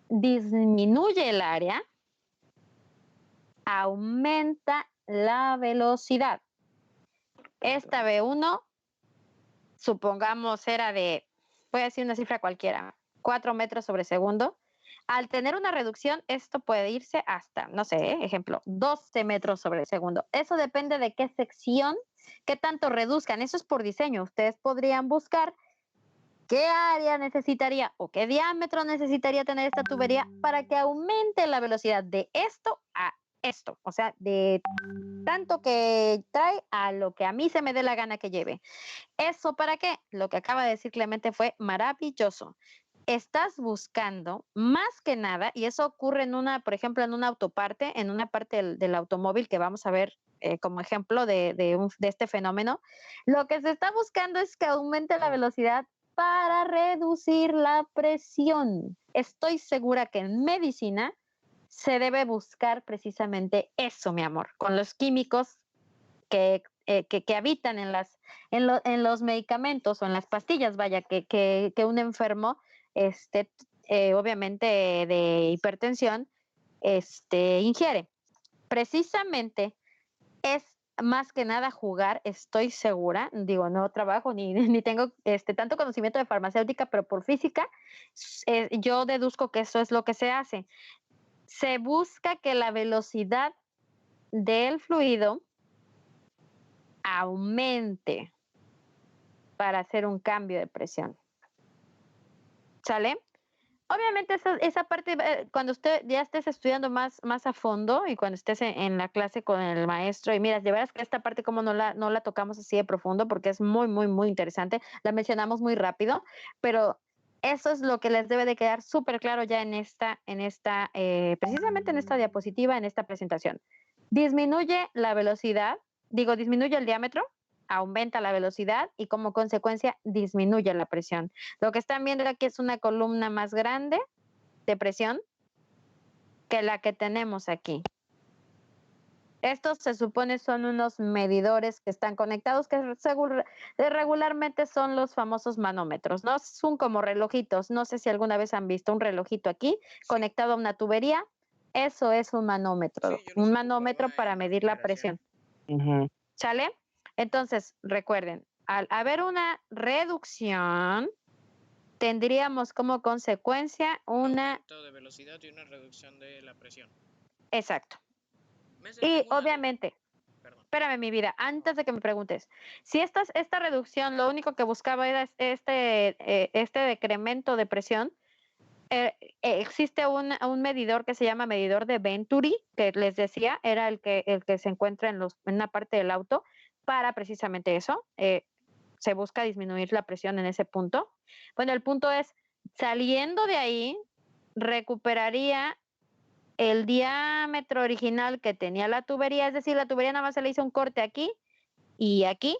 disminuye el área, aumenta la velocidad. Esta B1, supongamos, era voy a decir una cifra cualquiera, 4 metros sobre segundo. Al tener una reducción, esto puede irse hasta, no sé, ejemplo, 12 metros sobre segundo. Eso depende de qué sección, qué tanto reduzcan. Eso es por diseño. Ustedes podrían buscar qué área necesitaría o qué diámetro necesitaría tener esta tubería para que aumente la velocidad de esto a esto. O sea, de tanto que trae a lo que a mí se me dé la gana que lleve. ¿Eso para qué? Lo que acaba de decir Clemente fue maravilloso. Estás buscando más que nada, y eso ocurre por ejemplo, en una autoparte, en una parte del automóvil que vamos a ver como ejemplo de este fenómeno. Lo que se está buscando es que aumente la velocidad para reducir la presión. Estoy segura que en medicina se debe buscar precisamente eso, mi amor. Con los químicos que habitan en los medicamentos o en las pastillas, vaya, que un enfermo, obviamente de hipertensión, ingiere. Precisamente es más que nada jugar, estoy segura, digo, no trabajo ni tengo tanto conocimiento de farmacéutica, pero por física, yo deduzco que eso es lo que se hace. Se busca que la velocidad del fluido aumente para hacer un cambio de presión. ¿Sale? Obviamente esa parte, cuando usted ya estés estudiando más a fondo y cuando estés en la clase con el maestro, y mira, de veras que esta parte como no la tocamos así de profundo porque es muy, muy, muy interesante, la mencionamos muy rápido, pero eso es lo que les debe de quedar súper claro ya precisamente en esta diapositiva, en esta presentación. Disminuye la velocidad, disminuye el diámetro, aumenta la velocidad y como consecuencia disminuye la presión. Lo que están viendo aquí es una columna más grande de presión que la que tenemos aquí. Estos se supone son unos medidores que están conectados, que regularmente son los famosos manómetros, ¿no? Son como relojitos. No sé si alguna vez han visto un relojito aquí conectado a una tubería. Eso es un manómetro. Sí, un manómetro para medir la presión. ¿Sale? Entonces, recuerden, al haber una reducción, tendríamos como consecuencia un aumento de velocidad y una reducción de la presión. Exacto. Y obviamente, espérame mi vida, antes de que me preguntes, si esta reducción lo único que buscaba era este decremento de presión, existe un medidor que se llama medidor de Venturi, que les decía, era el que se encuentra en una parte del auto, para precisamente eso. Se busca disminuir la presión en ese punto. Bueno, el punto es, saliendo de ahí, recuperaría el diámetro original que tenía la tubería, es decir, la tubería nada más se le hizo un corte aquí y aquí,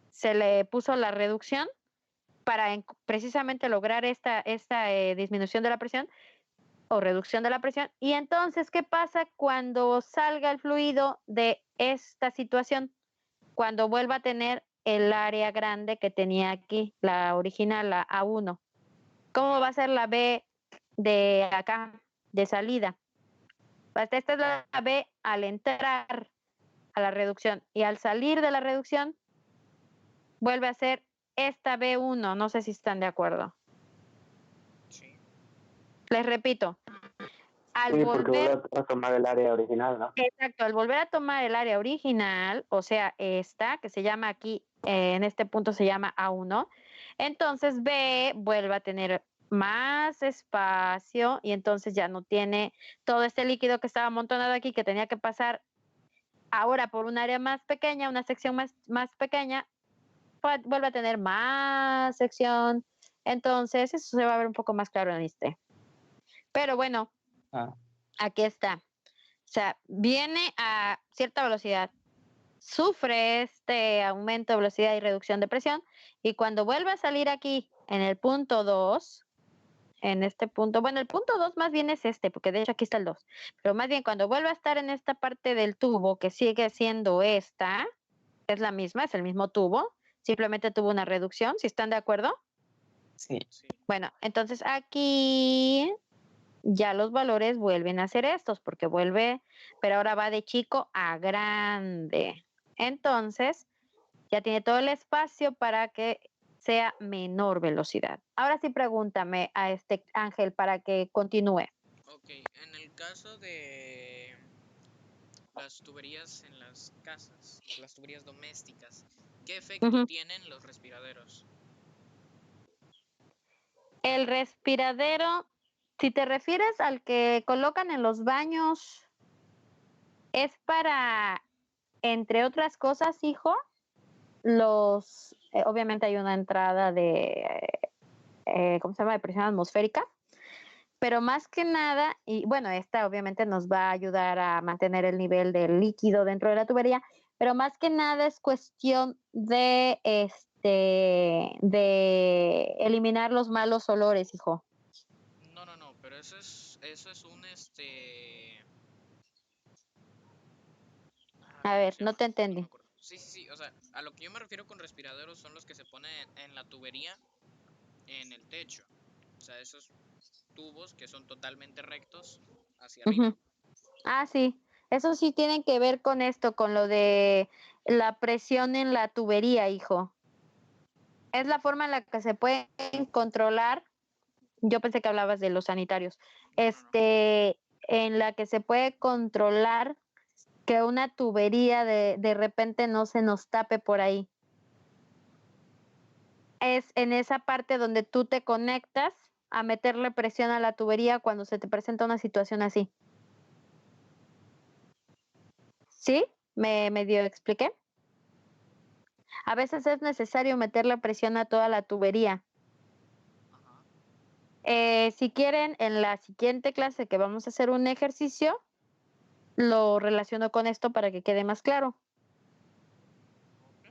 se le puso la reducción para precisamente lograr esta disminución de la presión o reducción de la presión. Y entonces, ¿qué pasa cuando salga el fluido de esta situación? Cuando vuelva a tener el área grande que tenía aquí, la original, la A1. ¿Cómo va a ser la B de acá, de salida? Esta es la B al entrar a la reducción y al salir de la reducción vuelve a ser esta B1. No sé si están de acuerdo. Sí. Les repito. Porque vuelve a tomar el área original, ¿no? Exacto, al volver a tomar el área original, o sea, esta, que se llama aquí, en este punto se llama A1, entonces B vuelve a tener más espacio y entonces ya no tiene todo este líquido que estaba amontonado aquí, que tenía que pasar ahora por un área más pequeña, una sección más pequeña, vuelve a tener más sección, entonces eso se va a ver un poco más claro en este. Pero bueno, aquí está. O sea, viene a cierta velocidad, sufre este aumento de velocidad y reducción de presión, y cuando vuelve a salir aquí en el punto 2, en este punto, bueno, el punto 2 más bien es porque de hecho aquí está el 2, pero más bien cuando vuelve a estar en esta parte del tubo, que sigue siendo esta, es la misma, es el mismo tubo, simplemente tuvo una reducción, ¿sí están de acuerdo? Sí. Bueno, entonces aquí ya los valores vuelven a ser estos, porque vuelve, pero ahora va de chico a grande. Entonces, ya tiene todo el espacio para que sea menor velocidad. Ahora sí pregúntame a Ángel para que continúe. Ok, en el caso de las tuberías en las casas, las tuberías domésticas, ¿qué efecto tienen los respiraderos? El respiradero, si te refieres al que colocan en los baños, es para, entre otras cosas, hijo, obviamente hay una entrada de, ¿cómo se llama?, de presión atmosférica, pero más que nada, y bueno, esta obviamente nos va a ayudar a mantener el nivel del líquido dentro de la tubería, pero más que nada es cuestión de eliminar los malos olores, hijo. No, pero eso es un A ver, se no llama? te No me entendí. acuerdo. Sí, o sea, a lo que yo me refiero con respiraderos son los que se ponen en la tubería en el techo. O sea, esos tubos que son totalmente rectos hacia arriba. Ujú. Ah, sí. Eso sí tienen que ver con esto, con lo de la presión en la tubería, hijo. Es la forma en la que se pueden controlar. Yo pensé que hablabas de los sanitarios. No. En la que se puede controlar que una tubería de repente no se nos tape por ahí. Es en esa parte donde tú te conectas a meterle presión a la tubería cuando se te presenta una situación así. ¿Sí? ¿Me medio expliqué? A veces es necesario meterle presión a toda la tubería. Ajá. Si quieren, en la siguiente clase que vamos a hacer un ejercicio, lo relaciono con esto para que quede más claro. Ok, no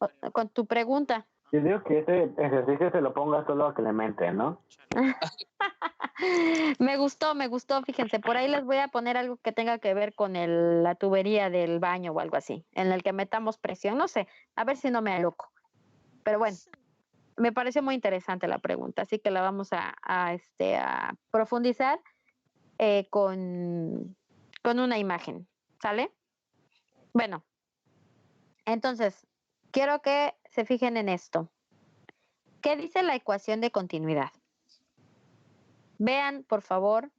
estaría mal. Con tu pregunta. Yo digo que ese ejercicio se lo ponga solo a Clemente, ¿no? Chale. Me gustó, fíjense, por ahí les voy a poner algo que tenga que ver con la tubería del baño o algo así, en el que metamos presión, no sé, a ver si no me aloco. Pero bueno, me pareció muy interesante la pregunta, así que la vamos a profundizar con una imagen, ¿sale? Bueno, entonces, quiero que se fijen en esto. ¿Qué dice la ecuación de continuidad? Vean, por favor,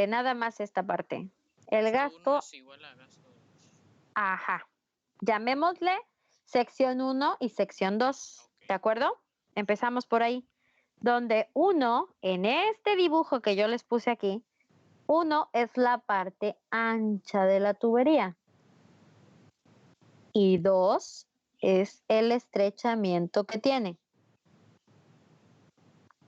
nada más esta parte. El Gasto 1 gasto, es igual a gasto 2. ajá, llamémosle sección 1 y sección 2, Ok. ¿de acuerdo? Empezamos por ahí, donde 1, en este dibujo que yo les puse aquí, 1 es la parte ancha de la tubería y 2 es el estrechamiento que tiene.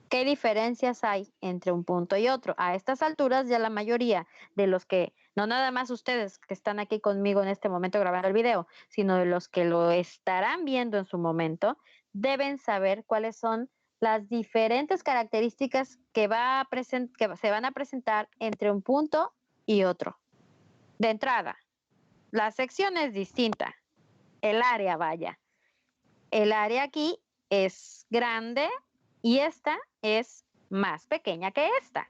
¿Qué diferencias hay entre un punto y otro? A estas alturas ya la mayoría de los que, no nada más ustedes que están aquí conmigo en este momento grabando el video, sino de los que lo estarán viendo en su momento, deben saber cuáles son las diferentes características que se van a presentar entre un punto y otro. De entrada, la sección es distinta, el área vaya. El área aquí es grande y esta es más pequeña que esta.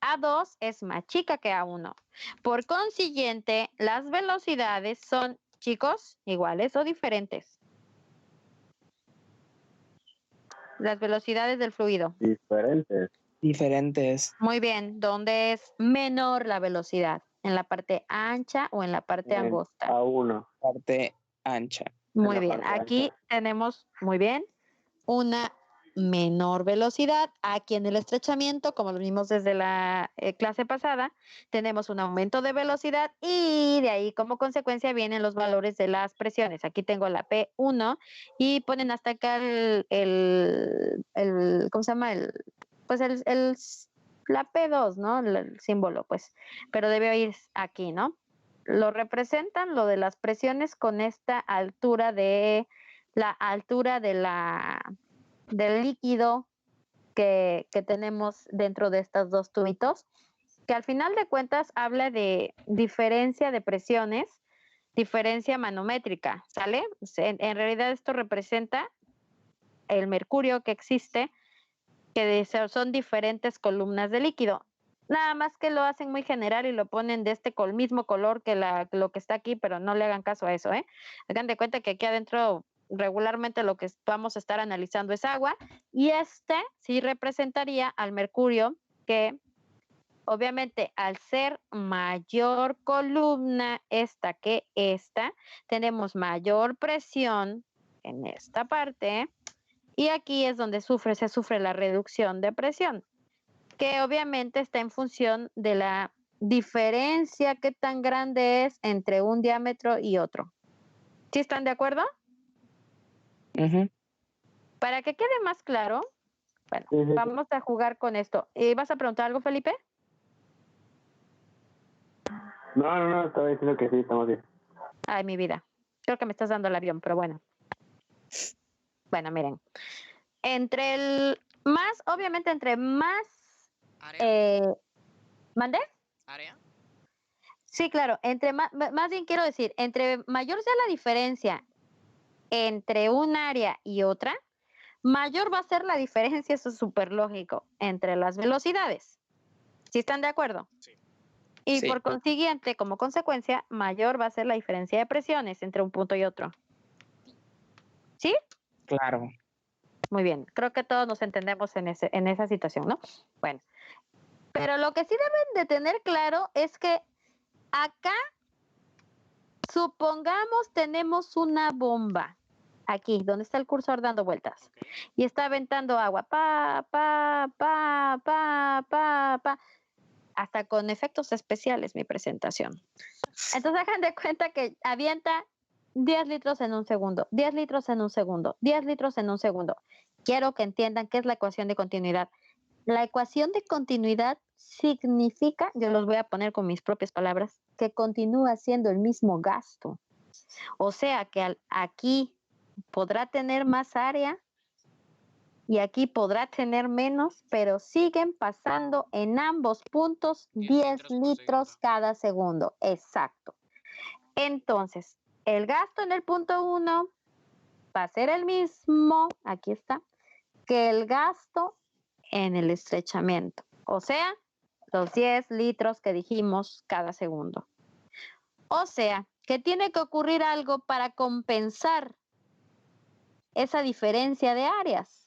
A2 es más chica que A1. Por consiguiente, las velocidades son, chicos, iguales o diferentes. Las velocidades del fluido. Diferentes. Diferentes. Muy bien, ¿dónde es menor la velocidad? ¿En la parte ancha o en la parte angosta? A1. Parte ancha. Muy la bien, parte aquí ancha. tenemos, muy bien, una menor velocidad. Aquí en el estrechamiento, como lo vimos desde la clase pasada, tenemos un aumento de velocidad y de ahí como consecuencia vienen los valores de las presiones. Aquí tengo la P1 y ponen hasta acá ¿cómo se llama? La P2, ¿no? El símbolo, pues, pero debe ir aquí, ¿no? Lo representan lo de las presiones con esta altura la altura del líquido que tenemos dentro de estos dos tubitos, que al final de cuentas habla de diferencia de presiones, diferencia manométrica, ¿sale? En realidad esto representa el mercurio que existe, que son diferentes columnas de líquido. Nada más que lo hacen muy general y lo ponen de mismo color que lo que está aquí, pero no le hagan caso a eso, ¿eh? Hagan de cuenta que aquí adentro regularmente lo que vamos a estar analizando es agua y sí representaría al mercurio que obviamente al ser mayor columna esta que esta, tenemos mayor presión en esta parte y aquí es donde se sufre la reducción de presión, que obviamente está en función de la diferencia que tan grande es entre un diámetro y otro. ¿Sí están de acuerdo? Ujú. Para que quede más claro, bueno, Sí, sí, sí. vamos a jugar con esto. ¿Vas a preguntar algo, Felipe? No, estaba diciendo que sí, estamos bien. Ay, mi vida. Creo que me estás dando el avión, pero bueno. Bueno, miren. Obviamente entre más... ¿Área? ¿Mande? ¿Área? Sí, claro, entre más bien quiero decir, entre mayor sea la diferencia entre un área y otra, mayor va a ser la diferencia, eso es súper lógico, entre las velocidades. ¿Sí están de acuerdo? Sí. Y Sí. por consiguiente, como consecuencia, mayor va a ser la diferencia de presiones entre un punto y otro. ¿Sí? Claro. Muy bien, creo que todos nos entendemos en esa situación, ¿no? Bueno, pero lo que sí deben de tener claro es que acá, supongamos, tenemos una bomba, aquí, donde está el cursor dando vueltas, Ok. y está aventando agua, pa, hasta con efectos especiales mi presentación. Entonces hagan de cuenta que avienta 10 litros en un segundo, 10 litros en un segundo, 10 litros en un segundo. Quiero que entiendan qué es la ecuación de continuidad. La ecuación de continuidad significa, yo los voy a poner con mis propias palabras, que continúa siendo el mismo gasto. O sea que aquí podrá tener más área y aquí podrá tener menos, pero siguen pasando en ambos puntos 10 litros cada segundo. Exacto. Entonces, el gasto en el punto 1 va a ser el mismo, aquí está, que el gasto en el estrechamiento. O sea, los 10 litros que dijimos cada segundo. O sea, que tiene que ocurrir algo para compensar esa diferencia de áreas.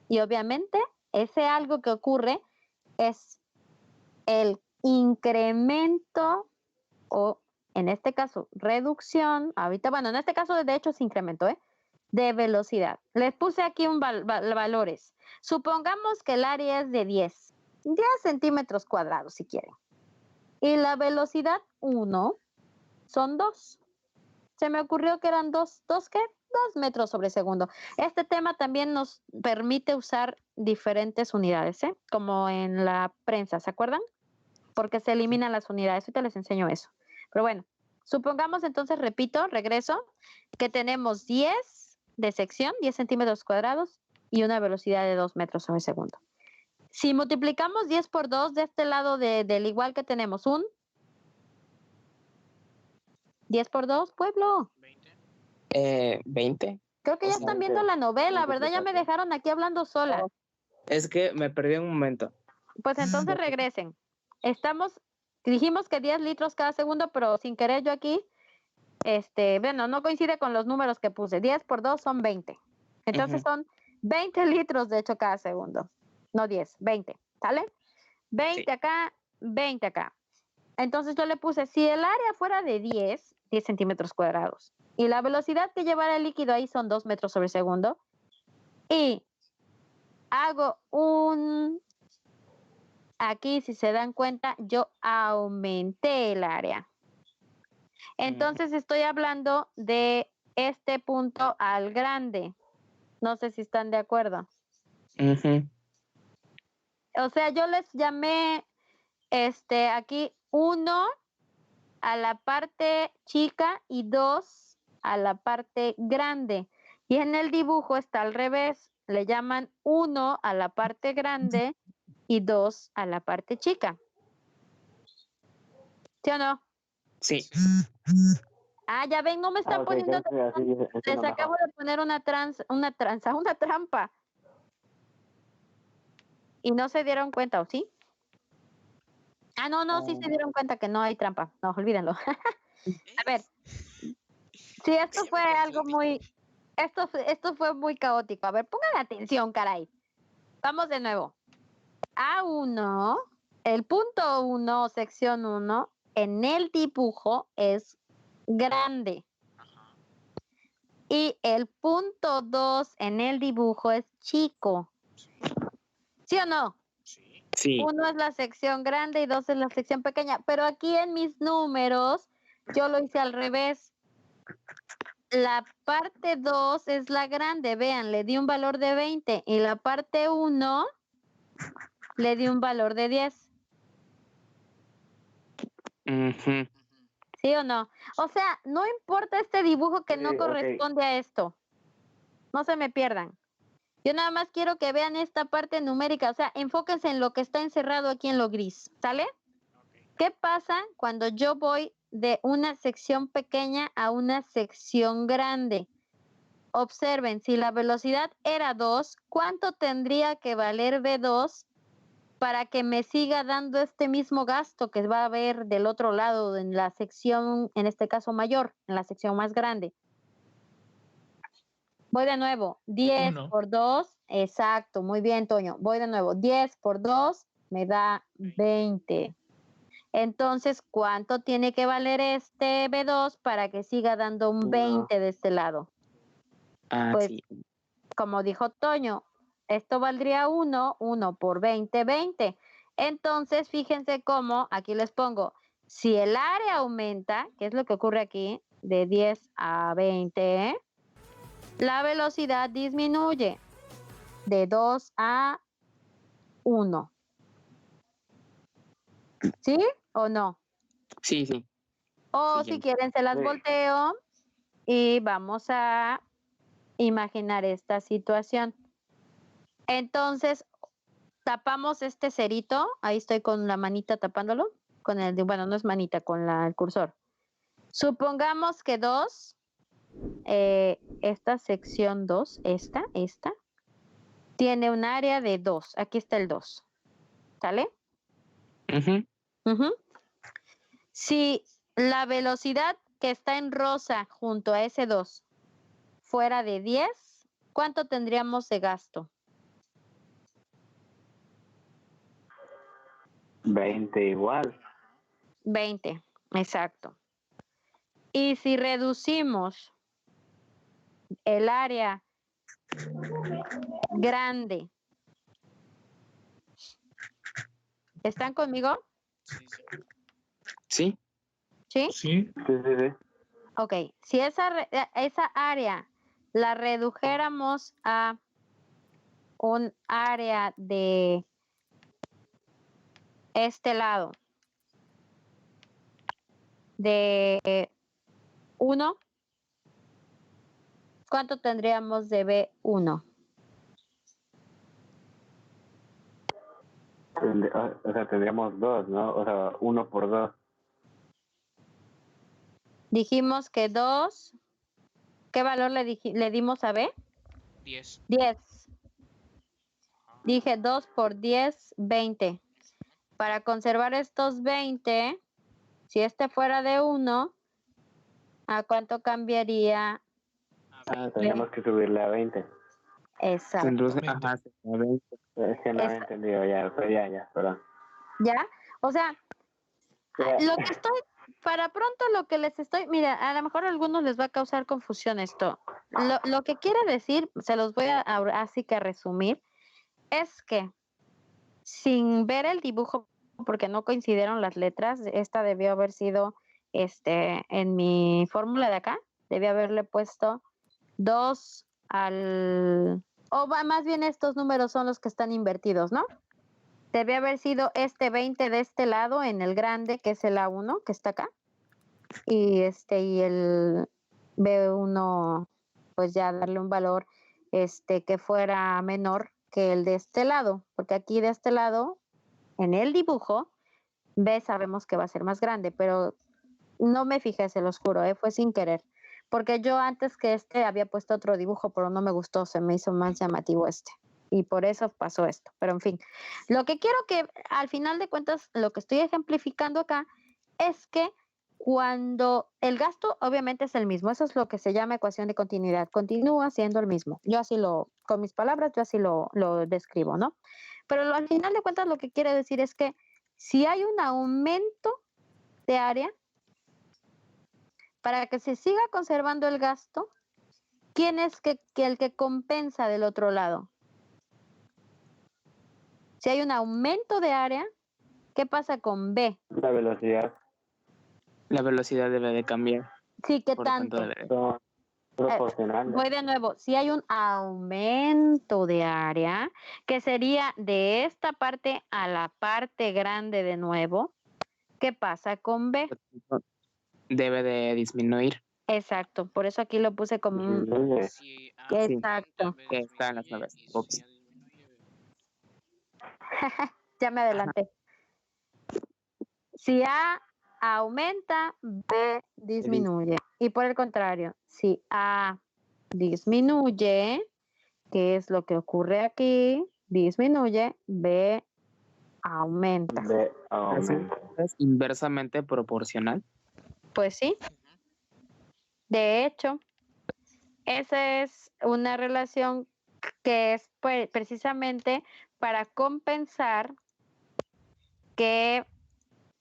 Y obviamente, ese algo que ocurre es el incremento o, en este caso, reducción. Ahorita, bueno, en este caso, de hecho, es incremento, de velocidad. Les puse aquí valores. Supongamos que el área es de 10 centímetros cuadrados, si quieren. Y la velocidad 1 son 2. Se me ocurrió que eran 2 ¿qué? 2 metros sobre segundo. Este tema también nos permite usar diferentes unidades, como en la prensa, ¿se acuerdan? Porque se eliminan las unidades. Ahorita les enseño eso. Pero bueno, supongamos entonces, repito, regreso, que tenemos 10 de sección, 10 centímetros cuadrados y una velocidad de 2 metros sobre segundo. Si multiplicamos 10 por 2 de este lado del igual que tenemos 10 por 2, pueblo. 20. Creo que ya están viendo la novela, ¿verdad? Ya me dejaron aquí hablando sola. Es que me perdí un momento. Pues entonces regresen. Dijimos que 10 litros cada segundo, pero sin querer yo aquí, bueno, no coincide con los números que puse. 10 por 2 son 20. Entonces son 20 litros, de hecho, cada segundo. No 10, 20, ¿sale? 20 Sí. acá, 20 acá. Entonces yo le puse, si el área fuera de 10 centímetros cuadrados, y la velocidad que llevará el líquido ahí son 2 metros sobre segundo, y hago aquí, si se dan cuenta, yo aumenté el área. Entonces estoy hablando de este punto al grande. No sé si están de acuerdo. O sea, yo les llamé aquí 1 a la parte chica y 2 a la parte grande. Y en el dibujo está al revés. Le llaman 1 a la parte grande y 2 a la parte chica. ¿Sí o no? Sí. Ah, ya ven, no me están poniendo. Les acabo de poner una trampa. Y no se dieron cuenta, ¿o sí? Ah, no, sí se dieron cuenta que no hay trampa. No, olvídenlo. A ver, sí, esto fue algo muy, esto fue muy caótico. A ver, pongan atención, caray. Vamos de nuevo. A1, el punto 1, sección 1, en el dibujo es grande. Y el punto 2 en el dibujo es chico. ¿Sí o no? Sí. 1 es la sección grande y 2 es la sección pequeña. Pero aquí en mis números, yo lo hice al revés. La parte 2 es la grande. Vean, le di un valor de 20. Y la parte 1 le di un valor de 10. ¿Sí o no? O sea, no importa este dibujo que no corresponde a esto. No se me pierdan. Yo nada más quiero que vean esta parte numérica. O sea, enfóquense en lo que está encerrado aquí en lo gris. ¿Sale? ¿Qué pasa cuando yo voy de una sección pequeña a una sección grande? Observen, si la velocidad era 2, ¿cuánto tendría que valer V2 para que me siga dando este mismo gasto que va a haber del otro lado en la sección, en este caso mayor, en la sección más grande? Voy de nuevo, 10 Uno. por 2, exacto, muy bien, Toño. Voy de nuevo, 10 por 2 me da 20. Entonces, ¿cuánto tiene que valer este B2 para que siga dando un 20 de este lado? Pues, sí. como dijo Toño, esto valdría 1 por 20, 20. Entonces, fíjense cómo, aquí les pongo, si el área aumenta, que es lo que ocurre aquí, de 10 a 20, la velocidad disminuye de 2 a 1. ¿Sí o no? Sí, sí. O Sí, si ya. quieren se las Sí. volteo y vamos a imaginar esta situación. Entonces, tapamos este cerito, ahí estoy con la manita tapándolo, con el, bueno, no es manita, con el cursor. Supongamos que 2, esta sección 2, esta, tiene un área de 2, aquí está el 2, ¿sale? Ujú. Ujú. Si la velocidad que está en rosa junto a ese 2 fuera de 10, ¿cuánto tendríamos de gasto? 20 igual. 20, exacto. Y si reducimos el área grande, ¿están conmigo? Sí, sí. Sí. ¿Sí? Sí. Sí, sí, sí. Ok, si esa área la redujéramos a un área de este lado, de 1, ¿cuánto tendríamos de B1? O sea, tendríamos 2, ¿no? O sea, 1 por 2. Dijimos que 2, ¿qué valor le dimos a B? 10. 10. Ajá. Dije 2 por 10, 20. Para conservar estos 20, si este fuera de 1, ¿a cuánto cambiaría? Tendríamos que subirle a 20. Exacto. Entonces, Exactamente. se mueve. Es que no había entendido ya, pero ya, perdón. ¿Ya? O sea, Ya. lo que estoy, para pronto lo que les estoy, mira, a lo mejor a algunos les va a causar confusión esto. Lo que quiere decir, se los voy a así que resumir, es que sin ver el dibujo, porque no coincidieron las letras, esta debió haber sido, en mi fórmula de acá, debí haberle puesto 2 al, más bien estos números son los que están invertidos, ¿no? Debe haber sido este 20 de este lado en el grande, que es el A1, que está acá. Y y el B1, pues ya darle un valor que fuera menor que el de este lado, porque aquí de este lado, en el dibujo, B sabemos que va a ser más grande, pero no me fijé, se los juro, fue sin querer. Porque yo antes que había puesto otro dibujo, pero no me gustó, se me hizo más llamativo este. Y por eso pasó esto. Pero en fin, lo que quiero que al final de cuentas, lo que estoy ejemplificando acá es que cuando el gasto obviamente es el mismo, eso es lo que se llama ecuación de continuidad, continúa siendo el mismo. Yo así con mis palabras, yo así lo describo, ¿no? Pero al final de cuentas lo que quiere decir es que si hay un aumento de área, para que se siga conservando el gasto, ¿quién es el que compensa del otro lado? Si hay un aumento de área, ¿qué pasa con B? La velocidad. La velocidad debe de cambiar. Sí, ¿qué Por lo tanto, tanto? debe. Son proporcionales. Voy de nuevo. Si hay un aumento de área, que sería de esta parte a la parte grande de nuevo, ¿qué pasa con B? Debe de disminuir. Exacto, por eso aquí lo puse como un... Disminuye. Si A Sí. aumenta, B Que está en las disminuye, nubes. y si Ups. A disminuye, B. Ya me adelanté. Si A aumenta, B disminuye. Y por el contrario, si A disminuye, ¿qué es lo que ocurre aquí? Disminuye, B aumenta. B Así aumenta. es inversamente proporcional. Pues sí, Ujú. de hecho, esa es una relación que es precisamente para compensar que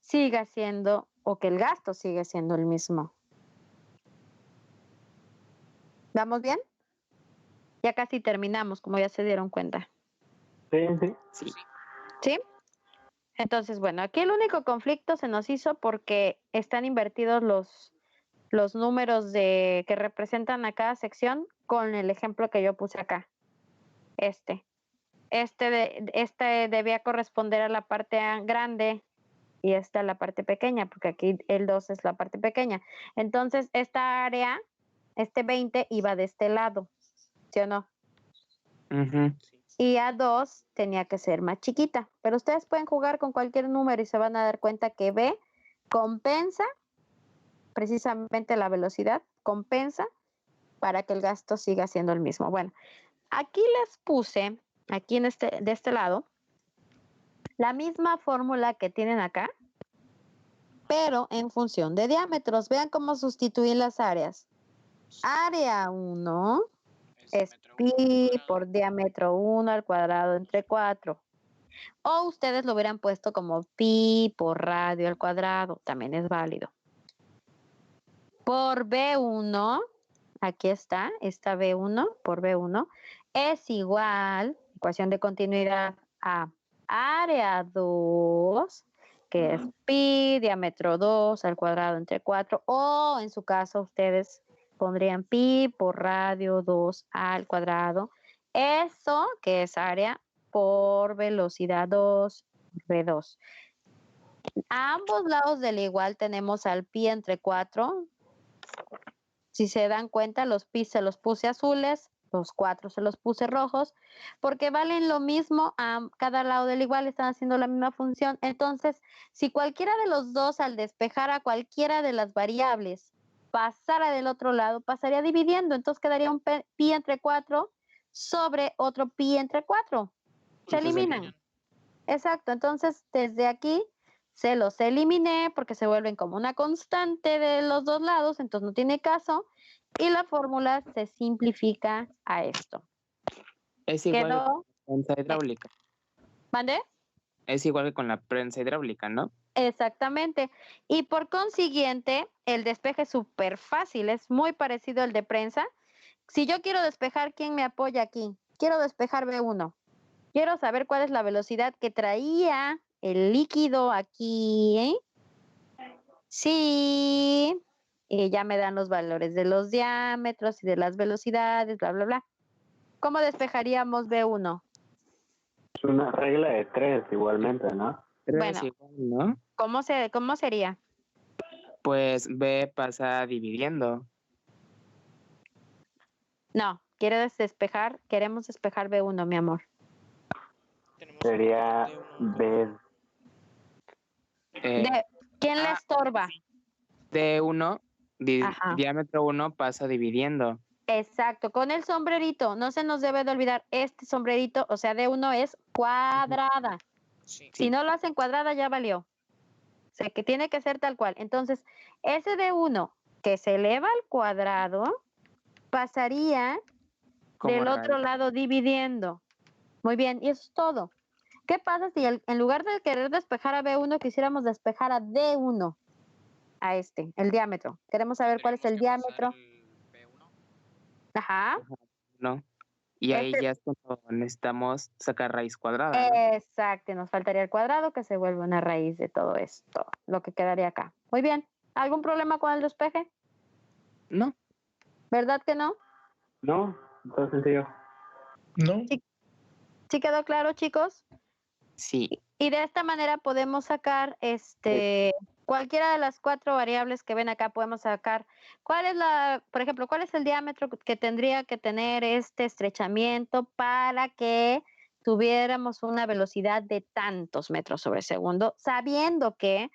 siga siendo o que el gasto sigue siendo el mismo. ¿Vamos bien? Ya casi terminamos, como ya se dieron cuenta. Sí, sí. Sí. ¿Sí? Entonces, bueno, aquí el único conflicto se nos hizo porque están invertidos los números que representan a cada sección con el ejemplo que yo puse acá. Este debía corresponder a la parte grande y esta a la parte pequeña, porque aquí el 2 es la parte pequeña. Entonces, esta área, este 20 iba de este lado, ¿sí o no? Ujú. Sí. Y A2 tenía que ser más chiquita, pero ustedes pueden jugar con cualquier número y se van a dar cuenta que B compensa precisamente la velocidad, compensa para que el gasto siga siendo el mismo. Bueno, aquí les puse, aquí de este lado, la misma fórmula que tienen acá, pero en función de diámetros. Vean cómo sustituir las áreas. Área 1 es diámetro pi 1 al cuadrado. por diámetro 1 al cuadrado entre 4. O ustedes lo hubieran puesto como pi por radio al cuadrado, también es válido. Por B1, aquí está, esta B1 por B1, es igual, ecuación de continuidad, a área 2, que es pi diámetro 2 al cuadrado entre 4, o en su caso ustedes pondrían pi por radio 2 al cuadrado. Eso que es área por velocidad 2, V2. A ambos lados del igual tenemos al pi entre 4. Si se dan cuenta, los pi se los puse azules, los 4 se los puse rojos, porque valen lo mismo a cada lado del igual, están haciendo la misma función. Entonces, si cualquiera de los dos al despejar a cualquiera de las variables pasara del otro lado, pasaría dividiendo. Entonces quedaría un pi entre 4 sobre otro pi entre 4. Se Entonces, eliminan. Exacto, entonces desde aquí se los eliminé porque se vuelven como una constante de los dos lados, entonces no tiene caso, y la fórmula se simplifica a esto. es igual que Quedó, con la prensa hidráulica. ¿mande? Es igual que con la prensa hidráulica, ¿no? Exactamente. Y por consiguiente, el despeje es súper fácil, es muy parecido al de prensa. Si yo quiero despejar, ¿quién me apoya aquí? Quiero despejar B1. Quiero saber cuál es la velocidad que traía el líquido aquí, ¿eh? Sí. Y ya me dan los valores de los diámetros y de las velocidades, bla, bla, bla. ¿Cómo despejaríamos B1? Es una regla de 3 igualmente, ¿no? Pero Bueno. es igual, ¿no? ¿Cómo sería? Pues B pasa dividiendo. No, queremos despejar B1, mi amor. Tenemos Sería D1 B. ¿Quién le ah, estorba? D1, Ajá. diámetro 1 pasa dividiendo. Exacto, con el sombrerito, no se nos debe de olvidar este sombrerito, o sea, D1 es cuadrada. Sí. Si no lo hacen cuadrada, ya valió. O sea, que tiene que ser tal cual. Entonces, ese D1 que se eleva al cuadrado pasaría Como del raíz. otro lado dividiendo. Muy bien, y eso es todo. ¿Qué pasa si en lugar de querer despejar a B1, quisiéramos despejar a D1? A el diámetro. Queremos saber cuál es el Tendríamos que pasar diámetro. el B1. Ajá. ¿No? Y ahí Este- ya es cuando necesitamos sacar raíz cuadrada, ¿no? Exacto, nos faltaría el cuadrado que se vuelve una raíz de todo esto, lo que quedaría acá. Muy bien. ¿Algún problema con el despeje? No. ¿Verdad que no? No, todo sencillo. ¿No? ¿Sí quedó claro, chicos? Sí. Y de esta manera podemos sacar cualquiera de las 4 variables que ven acá, podemos sacar por ejemplo, cuál es el diámetro que tendría que tener este estrechamiento para que tuviéramos una velocidad de tantos metros sobre segundo, sabiendo que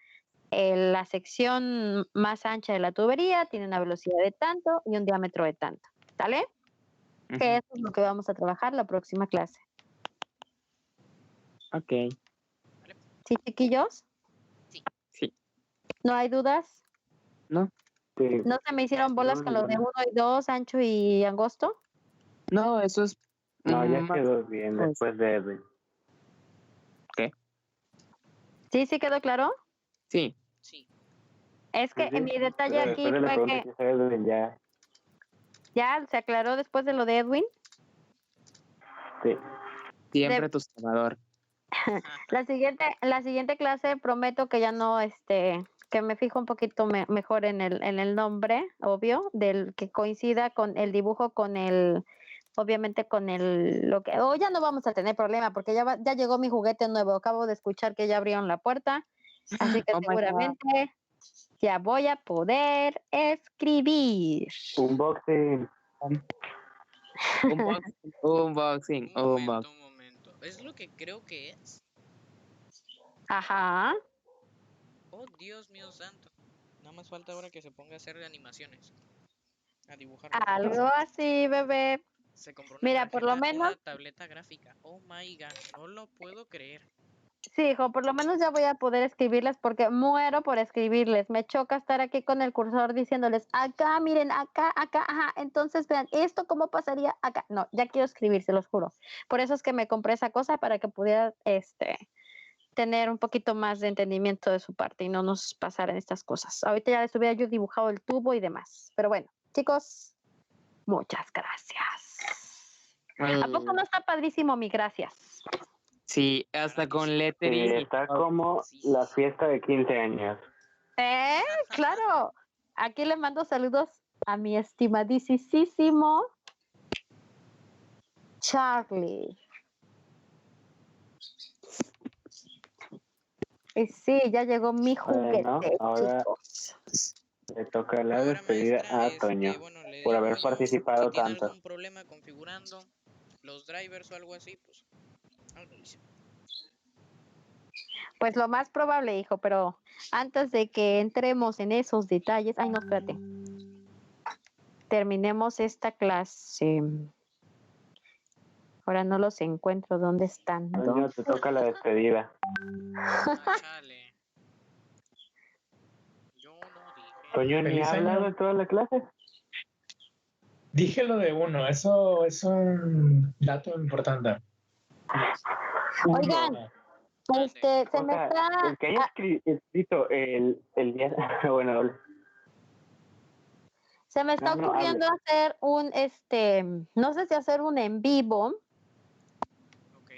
la sección más ancha de la tubería tiene una velocidad de tanto y un diámetro de tanto. ¿Sale? Que eso es lo que vamos a trabajar la próxima clase. Ok. ¿Sí, chiquillos? Sí. ¿No hay dudas? No. Sí. ¿No se me hicieron bolas con lo de 1 y 2, ancho y angosto? No, eso es. No, ya más- quedó bien después de Edwin. ¿Sí, sí quedó claro? Sí. Sí. Es que Sí, mi detalle pero aquí después de la fue pregunta que que hizo Edwin, ya se aclaró después de lo de Edwin. sí. Siempre tu salvador. La siguiente clase prometo que ya no, que me fijo un poquito mejor en el nombre, obvio, del que coincida con el dibujo, con el, obviamente con lo que, ya no vamos a tener problema porque ya llegó mi juguete nuevo. Acabo de escuchar que ya abrieron la puerta, así que Oh my God. seguramente ya voy a poder escribir. Unboxing. Unboxing. Un momento. ¿Es lo que creo que es? Ajá. Oh, Dios mío santo. Nada más falta ahora que se ponga a hacer animaciones. A dibujar. Algo así, bebé. Se compró Mira, por lo menos, una tableta gráfica. Oh my god, no lo puedo creer. sí, hijo, por lo menos ya voy a poder escribirles porque muero por escribirles. Me choca estar aquí con el cursor diciéndoles, acá, miren, acá, ajá. Entonces vean, esto cómo pasaría acá. No, ya quiero escribir, se los juro. Por eso es que me compré esa cosa para que pudiera, tener un poquito más de entendimiento de su parte y no nos pasaran estas cosas. Ahorita ya les hubiera yo dibujado el tubo y demás. Pero bueno, chicos, muchas gracias. ¿A poco no está padrísimo mi gracias? Sí, hasta con Sí, lettering. está como la fiesta de 15 años. Claro. Aquí le mando saludos a mi estimadísimo Charlie. Y sí, ya llegó mi juguete, ahora chicos. le toca la Ahora, despedida maestra, a Toño bueno, le por digo haber yo, participado si tiene tanto. algún problema configurando los drivers o algo así, pues algo dice. Pues lo más probable, hijo, pero antes de que entremos en esos detalles, ay, no, espérate. Terminemos esta clase. Ahora no los encuentro, ¿dónde están? Toño, te toca la despedida. Ah, chale. Yo no dije. Toño ni Feliz ha hablado año. en toda la clase. Dije lo de 1, eso es un dato importante. Oigan, se me está... El que haya escrito el día... bueno, se me está no ocurriendo hacer un, no sé si hacer un en vivo Ok.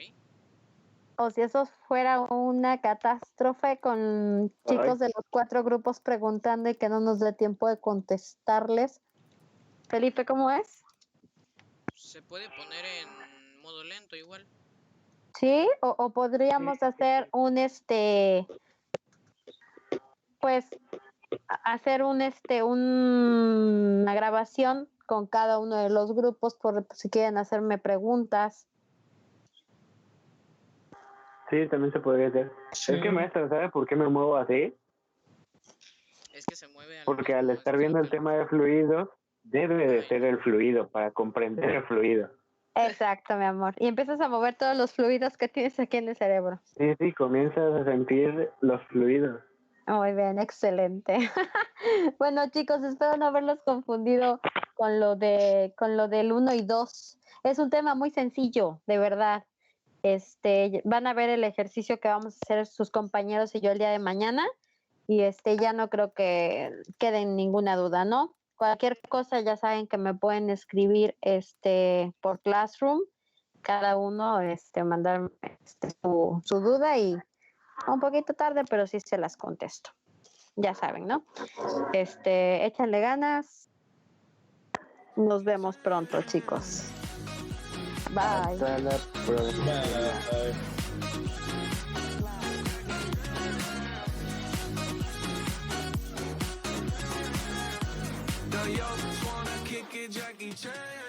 o si eso fuera una catástrofe con chicos de los 4 grupos preguntando y que no nos dé tiempo de contestarles. Felipe, ¿cómo es? Se puede poner en modo lento igual. Sí, o podríamos hacer un, pues, hacer una grabación con cada uno de los grupos por si quieren hacerme preguntas. sí, también se podría hacer. Sí. Es que, maestra, ¿sabe por qué me muevo así? Es que se mueve al Porque al mismo estar viendo el estilo tema de fluidos, debe de ser el fluido para comprender el fluido. Exacto, mi amor. Y empiezas a mover todos los fluidos que tienes aquí en el cerebro. Sí, comienzas a sentir los fluidos. Muy bien, excelente. Bueno, chicos, espero no haberlos confundido con lo del 1 y 2. Es un tema muy sencillo, de verdad. Van a ver el ejercicio que vamos a hacer sus compañeros y yo el día de mañana y ya no creo que quede ninguna duda, ¿no? Cualquier cosa ya saben que me pueden escribir por Classroom, cada uno mandar su duda y un poquito tarde, pero sí se las contesto. Ya saben, ¿no? Échanle ganas. Nos vemos pronto, chicos. Bye. Hasta la próxima. Bye. Yo, wanna kick it, Jackie Chan.